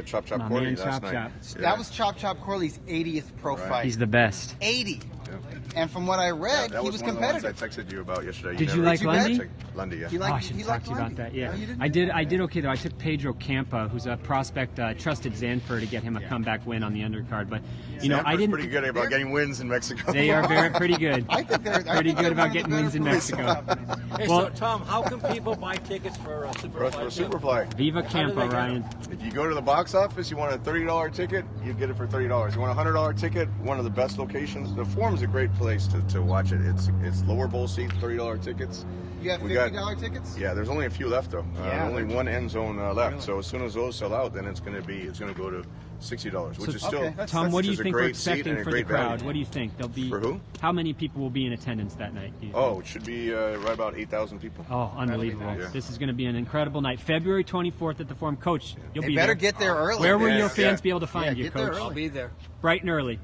Chop Chop My Corley man, last Chop night. Chop. Yeah. That was Chop Chop Corley's 80th pro Right. fight. He's the best. 80. Yeah. And from what I read, That he was was one of the ones competitive. I texted you about yesterday. Did you never- like Lundy? Lundy, yeah. He Oh, I liked, should he talk liked to you about Lundy. that. Yeah, No, you didn't? I did okay though. I took Pedro Campa, who's a prospect, trusted Zanfer to get him a comeback win on the undercard. But I Stanford's didn't. pretty good about getting wins in Mexico. They are pretty good. I think they're Pretty good they're about one of the getting wins in better Mexico. companies. Hey, Well- so Tom, how can people buy tickets for For Superfly? Superfly. Viva How do they Campa, get Ryan. If you go to the box office, you want a $30 ticket, you get it for $30. You want a $100 ticket, one of the best locations. The Forum's a great place to watch it. It's lower bowl seats, $30 tickets. You have We got- $50 tickets? Yeah, there's only a few left though. Yeah. Only one end zone left. Really? So as soon as those sell out, then it's going to go to $60, which is still. Okay, that's- Tom, what do you which is a think we're great seat expecting and a for the great crowd? value. What do you think? There'll be For who? How many people will be in attendance that night? Do you think? Oh, it should be right about 8,000 people. Oh, unbelievable! nice. Yeah. This is going to be an incredible night. February 24th at the Forum. Coach, you'll They be better there. get there early. Where will Yeah, your fans yeah. be able to find Yeah, you, get there Coach? I'll be there. Bright and early.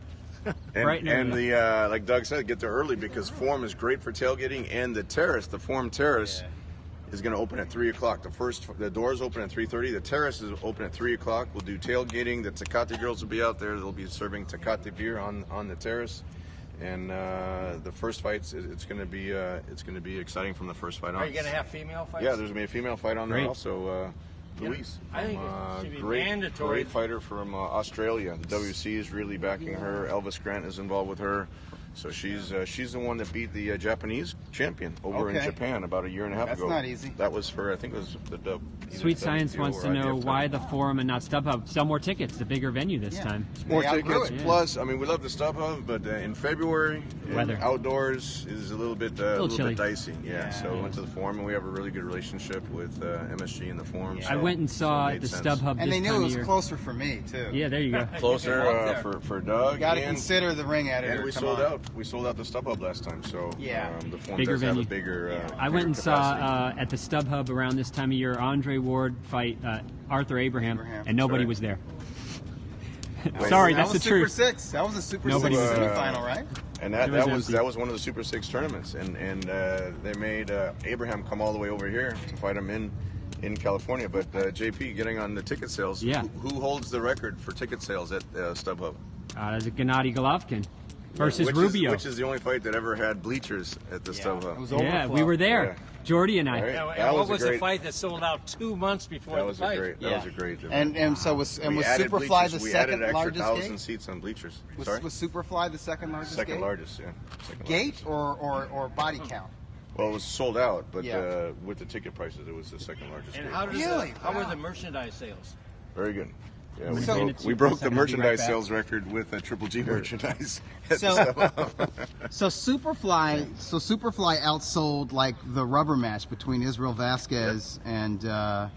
Bright and And early. the like Doug said, get there early because Forum is great for tailgating, and the terrace, the Forum Terrace, is going to open at 3 o'clock. The doors open at 3:30. The terrace is open at 3 o'clock. We'll do tailgating. The Tecate girls will be out there. They'll be serving Tecate beer on the terrace. And the first fights, it's going to be exciting from the first fight on. Are you going to have female fights? Yeah, there's going to be a female fight on there Great. also. Louise, I think it should be great, mandatory. great fighter from Australia. The WC is really backing her. Elvis Grant is involved with her. So she's the one that beat the Japanese champion over in Okay. Japan about a year and a half That's ago. not easy. That was for, I think it was the either Sweet Science WTO wants to or know IBF. why the Forum and not StubHub. Sell more tickets. The bigger venue this Yeah. time. More They outgrew tickets. it. Plus, I mean, we love the StubHub, but in February, Weather. outdoors is a little bit chilly. dicey. Yeah. So we went to the Forum, and we have a really good relationship with MSG and the Forum. I went and saw it at made the sense. StubHub And this they knew time it of was year. closer for me, too. Yeah, there you go. Closer You can walk there. for Doug. You got to and- consider the ring editor. And we Come sold on. out. We sold out the StubHub last time, so Yeah. the Forum Bigger does have venue. a bigger. I went and saw at the StubHub around this time of year Andre Ward fight Arthur Abraham, Abraham. and nobody Right. was there. Wait, Sorry, That that's the was Super truth. 6. That was a Super Nobody 6 was there. semifinal, right? And It was empty. that was one of the Super 6 tournaments, and they made Abraham come all the way over here to fight him in California. But JP, getting on the ticket sales, Yeah. who holds the record for ticket sales at StubHub? There's a Gennady Golovkin versus which Rubio. which is the only fight that ever had bleachers at the StubHub. It was Yeah, overflow. we were there. Yeah. Jordy and I. Right. Yeah, That and what was a was the great- fight that sold out 2 months before That the was fight? a great event. And so was we was added Superfly bleachers. the we second added an extra largest 1,000 gate? seats on bleachers. Was Sorry, Superfly the second largest second gate? largest, yeah. Second Gate or body count? Well, it was sold out, but Yeah. with the ticket prices, it was the second largest. And gate. how did Really? how were Wow. the merchandise sales? Very good. Yeah, So- we broke the Second, I'll be right merchandise back. sales record with Triple G merchandise. So Superfly outsold like the rubber match between Israel Vasquez and Yeah,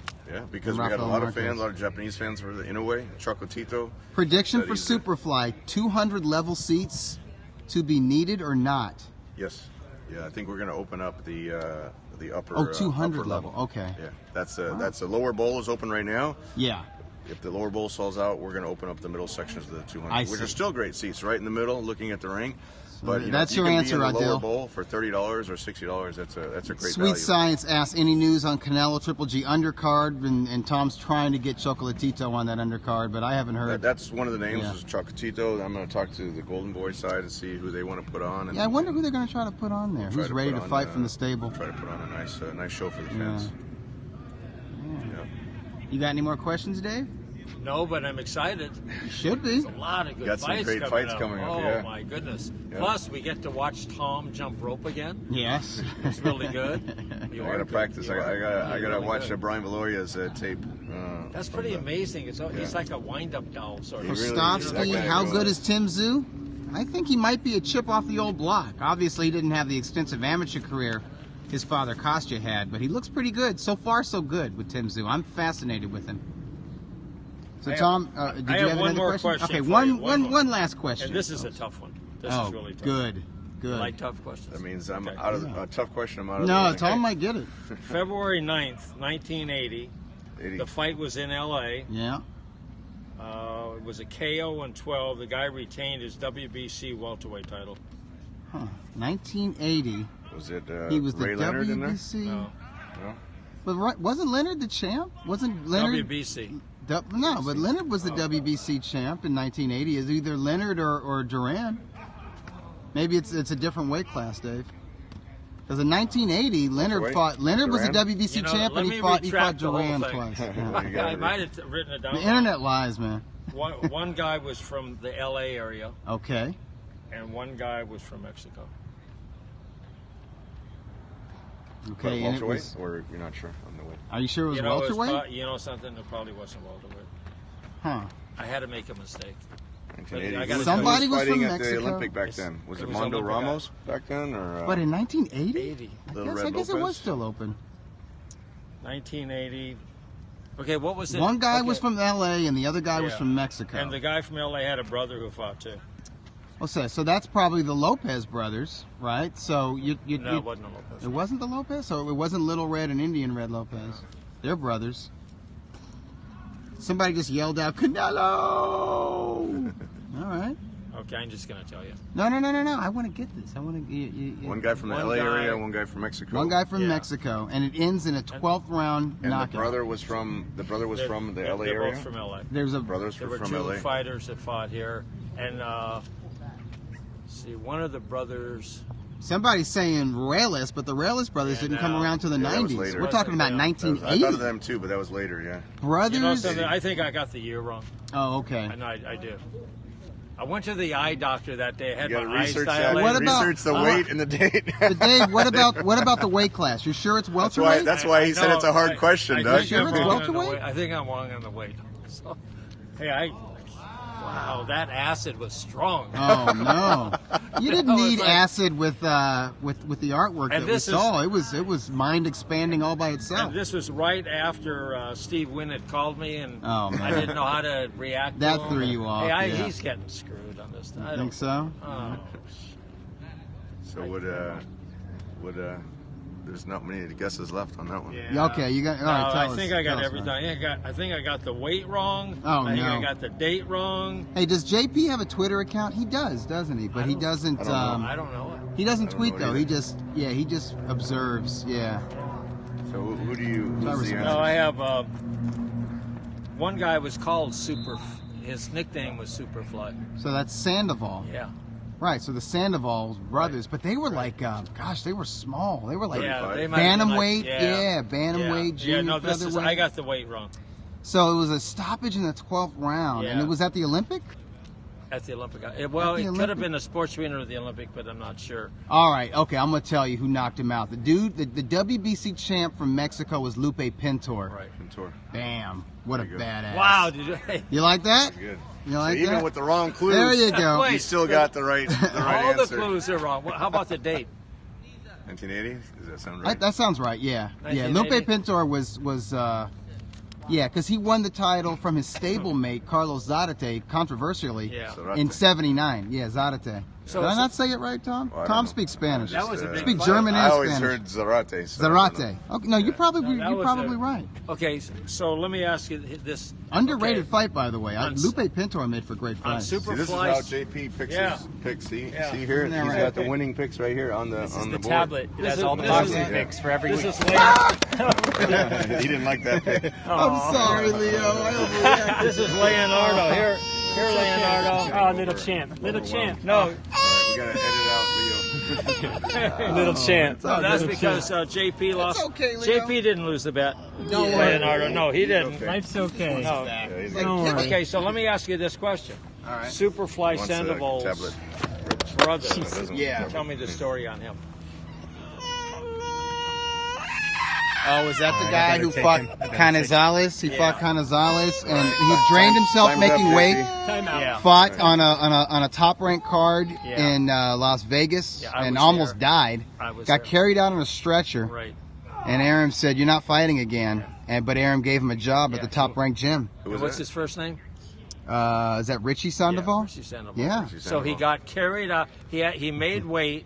because we got a Rafael lot Marquez. of fans, a lot of Japanese fans for the Inoue, Chocolatito. prediction that for he's Superfly: 200 level seats to be needed or not? Yes. Yeah, I think we're going to open up the upper. Oh, 200 upper level. Okay. Yeah, that's the lower bowl is open right now. Yeah. If the lower bowl sells out, we're going to open up the middle sections of the 200, I which see. are still great seats, right in the middle, looking at the ring. But you that's know, your you can answer, be in the lower Adil. bowl for $30 or $60. That's a great Sweet value. Science asks, any news on Canelo Triple G undercard? And Tom's trying to get Chocolatito on that undercard, but I haven't heard. That's one of the names Yeah. is Chocolatito. I'm going to talk to the Golden Boy side and see who they want to put on. And Yeah, I wonder who they're going to try to put on there. try Who's ready put to on, fight from the stable? Try to put on a nice show for the fans. Yeah. You got any more questions, Dave? No, but I'm excited. You should be. A lot of good Got some fights great coming fights up. coming up, Oh yeah. my goodness! Yeah. Plus, we get to watch Tom jump rope again. Yes. It's really good. I got to practice. I got to watch Brian Valoria's tape. That's from pretty the- amazing. He's like a wind-up doll, sort of. He really is. Kostovsky, That guy how really good is. is Tim Zhu? I think he might be a chip off the old block. Obviously, he didn't have the extensive amateur career his father Kostya had, but he looks pretty good. So far, so good with Tim Zhu. I'm fascinated with him. So, Tom, did I you have have one another more question? question Okay, for one, you. one, One one last question. And this is a tough one. This oh, is really tough. good. I like tough questions. That means I'm Okay. out of a tough question. I'm out of No, the Tom might get it. February 9th, 1980. 80. The fight was in L.A. Yeah. It was a KO in 12. The guy retained his WBC welterweight title. Huh. 1980. Was it He was the Ray Leonard in there? WBC. No, No? But wasn't Leonard the champ? Wasn't Leonard? WBC. No, but Leonard was the WBC champ in 1980. Is either Leonard or Duran? Maybe it's a different weight class, Dave. Because in 1980, Leonard was the Duran? WBC You know, champ, let and me he fought retract the whole Duran thing. twice. You Yeah. got I it. might have written it down. The internet lies, man. One guy was from the L.A. area, Okay. and one guy was from Mexico. Okay. And it Welterweight? was, Or you're not sure on the weight? are you sure it was welterweight? You know something? It probably wasn't welterweight. Huh. I had to make a mistake. 1980. I Who gotta was- Somebody who was fighting from at Mexico? the Olympic back then. Was It it was Mondo Olympic Ramos back then? Or But in 1980? 80. The I Red guess it was Lopez? still open. 1980. Okay, what was it? One guy Okay. was from L.A. and the other guy was Yeah. from Mexico. And the guy from L.A. had a brother who fought too. Okay, so that's probably the Lopez brothers, right? So you No, it wasn't a Lopez. it wasn't the Lopez, so it wasn't Little Red and Indian Red Lopez. They're brothers. Somebody just yelled out, Canelo! All right. Okay, I'm just gonna tell you. No. I want to get this. I want to. One guy from the One LA guy- area, one guy from Mexico. One guy from Yeah. Mexico, and it ends in a 12th round And knockout. the brother was from the LA they're area. both from L.A. There's a Brothers There were were from two LA. fighters that fought here, and see, one of the brothers. somebody saying Reales, but the Reales brothers Yeah, didn't come no. around to the Yeah, that was 90s. later. We're talking about Yeah. I thought 1980. of them too, but that was later. Yeah. Brothers. You know something? I think I got the year wrong. Oh, okay. I know I do. I went to the eye doctor that day. I had You got to my eyes research that. dilated. What about- research the weight and the date. But Dave, what about the weight class? You're sure it's That's why. welterweight? That's why he said it's a hard question, I Doug. think Sure I'm it's wrong on the welterweight? weight. I think I'm wrong on the weight. So, hey, wow, that acid was strong. Oh no! You didn't I was need like- acid with the artwork And that we this is- saw. It was mind expanding all by itself. And this was right after Steve Wynn had called me, and Oh, man. I didn't know how to react. That to him. threw you off, Hey, yeah. he's getting screwed on this. I I don't think so. Oh, So there's not many guesses left on that one. yeah. Yeah, okay, you got. All No, right, tell I us. think I got tell us, everything. man. I think I got the weight wrong. Oh, I think no. I got the date wrong. Hey, does JP have a Twitter account? He does, doesn't he? But he doesn't. I don't know. I don't know it. He doesn't I don't tweet know though. either. He just observes. Yeah. So who do you? Who's the No, No, answer? I have one guy was called his nickname was Superfly. So that's Sandoval. Yeah. Right. So the Sandoval brothers, but they were like, gosh, they were small. They were like Yeah, 35. they might have been bantamweight. like, yeah, bantamweight, Yeah, junior no, this is featherweight. I got the weight wrong. So it was a stoppage in the 12th round, and Yeah. it was at the Olympic. At the Olympic. Well, At the it could have Olympic? been a sports arena or the Olympic, but I'm not sure. All right, okay, I'm gonna tell you who knocked him out. The dude, the WBC champ from Mexico was Lupe Pintor. Right. Ventura. Bam, what a There you go. badass. Wow, did you? You like that? Good. You like So even that? with the wrong clues, There you go. Wait. you still got the right All the answer. clues are wrong. How about the date? 1980? Does that sound right? That sounds right. Yeah, yeah. 1980? Lupe Pintor was yeah, because he won the title from his stablemate Carlos Zarate, controversially, Yeah. Zarate. in '79. Yeah, Zarate. So- Did I so- not say it right, Tom? Well, I Tom don't know. speaks Spanish. That was a big Speak fight. German I and always Spanish. heard Zarate. so I don't Zarate. know. Okay, no, you're probably that you're was probably a- right. Okay, so let me ask you this. Underrated Okay. fight, by the way. On Lupe Pintor made for great On fights. Super See, this is Fly- how JP picks Yeah. his picks. See, Yeah. see here, Isn't that he's right? got the winning picks right here on the This is on the board. tablet. It This has is- all the this boxing is- picks for every This week. is Leonardo. He didn't like that pick. I'm sorry, Leo. I overreacted. This is Leonardo. Here, Leonardo. Oh, little champ. Little champ. No, All right, we gotta edit out Leo. Little champ. no, that's Little because JP lost. okay, Leo. JP didn't lose the bet. Don't worry. Leonardo. No, he didn't. Okay. Life's okay. No. Yeah, he's Don't got worry. Okay, so let me ask you this question. All right. Superfly wants a Sandoval's tablet. brother. Yeah. Tell me the story on him. Oh, was that the I guy better who take fought him. I better Canizales? He Yeah. fought Canizales, and he drained himself Time's up, making JP. weight. Time out. Yeah. Fought on a top ranked card Yeah. in Las Vegas Yeah, I and was almost there. died. I was Got there. carried out on a stretcher, Right. and Aram said, "You're not fighting again." But Aram gave him a job at Yeah. the top ranked gym. Who was What's that? his first name? Is that Richie Sandoval? Richie Sandoval. Yeah. So he got carried out. He made weight.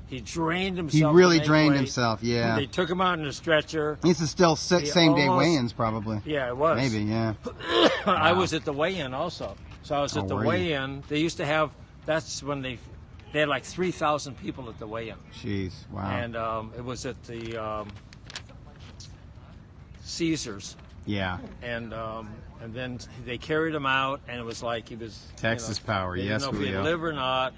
He drained He himself. really to make drained weight. himself. Yeah. They took him out in a stretcher. This is still He same day almost- weigh-ins, probably. Yeah, it was. Maybe, yeah. I was at the weigh-in also. So I was Oh, at the were you? weigh-in. They used to have. That's when they had like 3,000 people at the weigh-in, Jeez, wow. and it was at the Caesars. Yeah. And then they carried him out, and it was like he was Texas power, They didn't yes, know if he Julio. had live or not.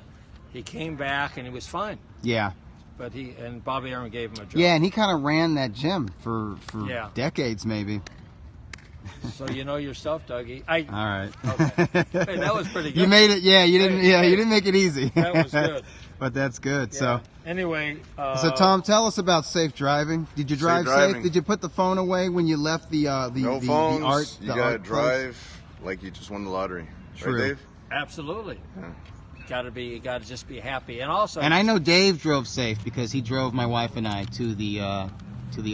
He came back, and he was fine. Yeah. But Bobby Aaron gave him a job. Yeah, and he kind of ran that gym for Yeah. decades, maybe. So you know your stuff, Dougie. All right. Okay. Hey, that was pretty good. You made it. Yeah, you didn't. Hey, Yeah, hey. you didn't make it easy. That was good. But that's good. Yeah. Anyway. So Tom, tell us about safe driving. Did you drive safe? driving. Did you put the phone away when you left the No the phones. art? You the gotta art place? drive like you just won the lottery. True. Right, Dave? Absolutely. You got to just be happy, and also. And I know Dave drove safe because he drove my wife and I to the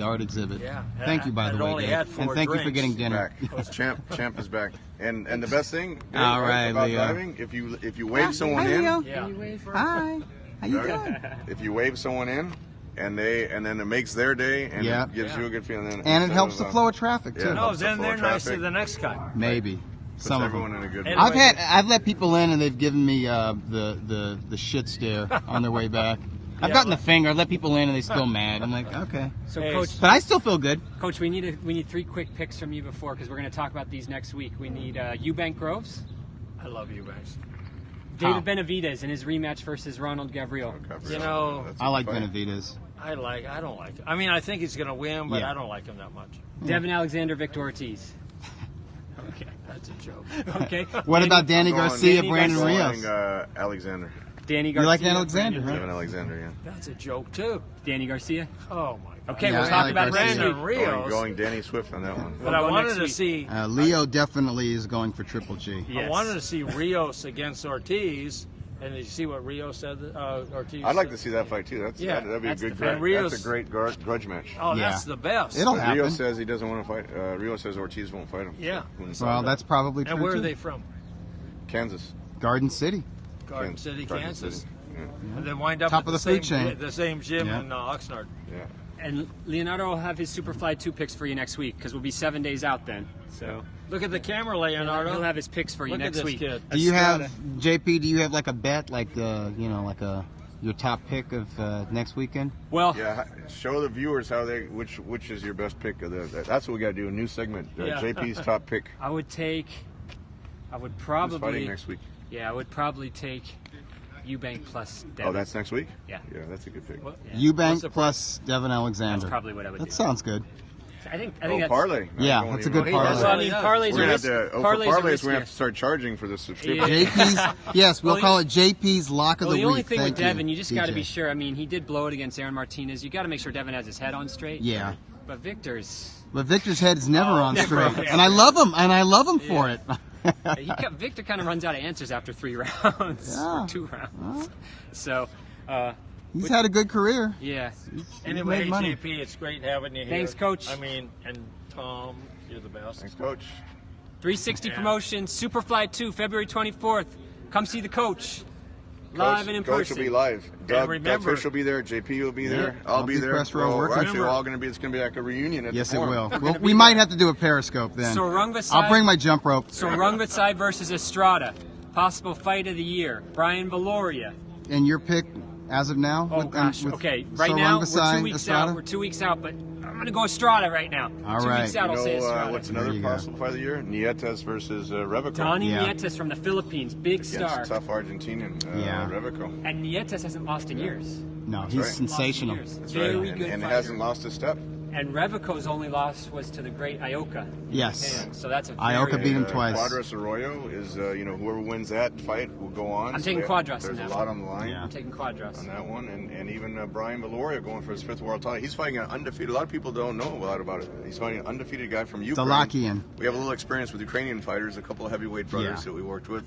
art exhibit. Yeah. Thank you, by And the it way, only Dave. had 4 And thank you for drinks. getting dinner. Back. Champ is back. And the best thing Dave, All right, about Leo. driving, if you wave someone Hi, in, Leo. Yeah. Hi. How you doing? if you wave someone in, and then it makes their day and Yeah. it gives you a good feeling. Then And it instead helps the of, flow of traffic too. yeah. No, helps the then flow they're of nice to traffic. the next guy. Maybe. Puts Some of everyone them. in a good Anyway. mood. I've let people in and they've given me the shit stare on their way back. I've Yeah, gotten well- the finger. I've let people in and they still mad. I'm like, okay, So, Hey, Coach, but I still feel good. Coach, we need 3 quick picks from you before because we're going to talk about these next week. We need Eubank Groves, I love you, Banks. David How? Benavidez in his rematch versus Ronald Gabriel. You know, That's a I like fight. Benavidez. I don't like it. I mean, I think he's going to win, but Yeah. I don't like him that much. Devin Alexander, Victor Ortiz. Okay. That's a joke. Okay. What about Danny I'm going- Garcia, Danny Brandon Garcia. Rios? Alexander. Danny You Garcia. like Alexander, Brandon huh? Devin Alexander, yeah. That's a joke too. Danny Garcia. Oh my God. Okay, Yeah, we'll I talk like about Garcia. next Brandon week. Rios. Going Danny Swift on that one. But We'll I go wanted next to week. see. Leo definitely is going for Triple G. Yes. I wanted to see Rios against Ortiz, and did you see what Rios said? Ortiz. I'd like to said? see that fight too. Yeah, that'd be a that's good the grudge. fight. Rios- That's a great grudge match. Oh, Yeah. that's the best. It'll But Rio happen. says he doesn't want to fight. Rio says Ortiz won't fight him. Yeah. Wouldn't say Well, that. that's probably true And where too. are they from? Kansas. Garden City. Garden City, Kansas. City. Yeah. And they wind up Top at of the the food same chain. the same gym Yeah. in Oxnard. Yeah. And Leonardo will have his Superfly 2 picks for you next week because we'll be 7 days out then. So Look at the camera, he'll Leonardo. have his picks for you Look at next this week. kid. Do you have JP? Do you have like a bet, like like your top pick of next weekend? Well, Yeah. Show the viewers how which is your best pick of the. That's what we got to do. A new segment. Yeah. JP's top pick. I would Who's fighting probably, next week? yeah, I would probably take Eubank plus Devin. Oh, that's next week. Yeah. Yeah, that's a good pick. What? Yeah. Eubank What's the plus Devin Alexander. That's probably what I would That do. sounds good. I think Oh, that's parlay. Yeah, Going that's a even good more. parlay. Well, I mean, parlays We're are gonna have risk, to, for parlays are parlays, we have riskier. to start charging for the subscription. Yeah. JP's, yes, we'll Well, call it JP's Lock of Well, the the Week. only thing Thank with Devin, you just got to DJ. be sure. I mean, he did blow it against Aaron Martinez. You got to make sure Devin has his head on straight. Yeah. But Victor's, But Victor's head is never on never straight, on. and I love him for it. Victor kind of runs out of answers after 3 rounds Yeah. or 2 rounds. So, He's had a good career. yeah. Anyway, made money. JP, it's great having you here. Thanks, Coach. I mean, and Tom, you're the best. Thanks, Coach. 360 Yeah. promotion, Superfly 2, February 24th. Come see the coach. Live and in Coach person. will be live. Doug remember- Fish will be there. JP will be there. Yeah. I'll be there. Press row We're working. actually Remember- all going to be. It's going to be like a reunion at Yes, the it forum. will. gonna We be might there. have to do a Periscope then. So Rungvisai, I'll bring my jump rope. So Rungvisai versus Estrada. Possible fight of the year. Brian Valoria. And your pick as of now? Oh gosh. Okay. Right now we're 2 weeks out. We're 2 weeks out, but I'm gonna go Estrada right now. All 2 right. weeks out, You I'll say know Estrada. what's There another you go. possible fight of the year? Nietes versus Revico. Donnie Yeah. Nietes from the Philippines, big Against star. tough Argentinian Yeah. Revico. And Nietes hasn't lost in years. No, he's right. sensational. Lost in years. That's Very right. good And fighter. hasn't lost a step. And Revico's only loss was to the great Ioka. Yes. Japan. So that's a Ioka very, beat him twice. Quadras Arroyo is, whoever wins that fight will go on. I'm taking So Quadras in There's that a lot one. on the line. Yeah. I'm taking Quadras. On that one, and even Brian Valoria going for his 5th world title. He's fighting an undefeated. A lot of people don't know a lot about it. He's fighting an undefeated guy from Ukraine. Dalakian. We have a little experience with Ukrainian fighters, a couple of heavyweight brothers Yeah. that we worked with,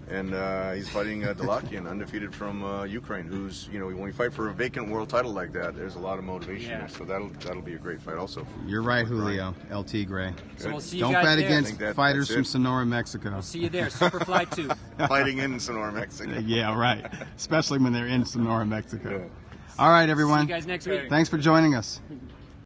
and he's fighting Dalakian, undefeated from Ukraine. Who's when you fight for a vacant world title like that, there's a lot of motivation Yeah. there. So that'll be a great fight also. You're right, Julio. LT Gray. So we'll see you Don't guys bet there. against I think fighters that's from it. Sonora, Mexico. See you there. Superfly 2. Fighting in Sonora, Mexico. Yeah, right. Especially when they're in Sonora, Mexico. Yeah. All right, See everyone. you guys next week. Thanks for joining us.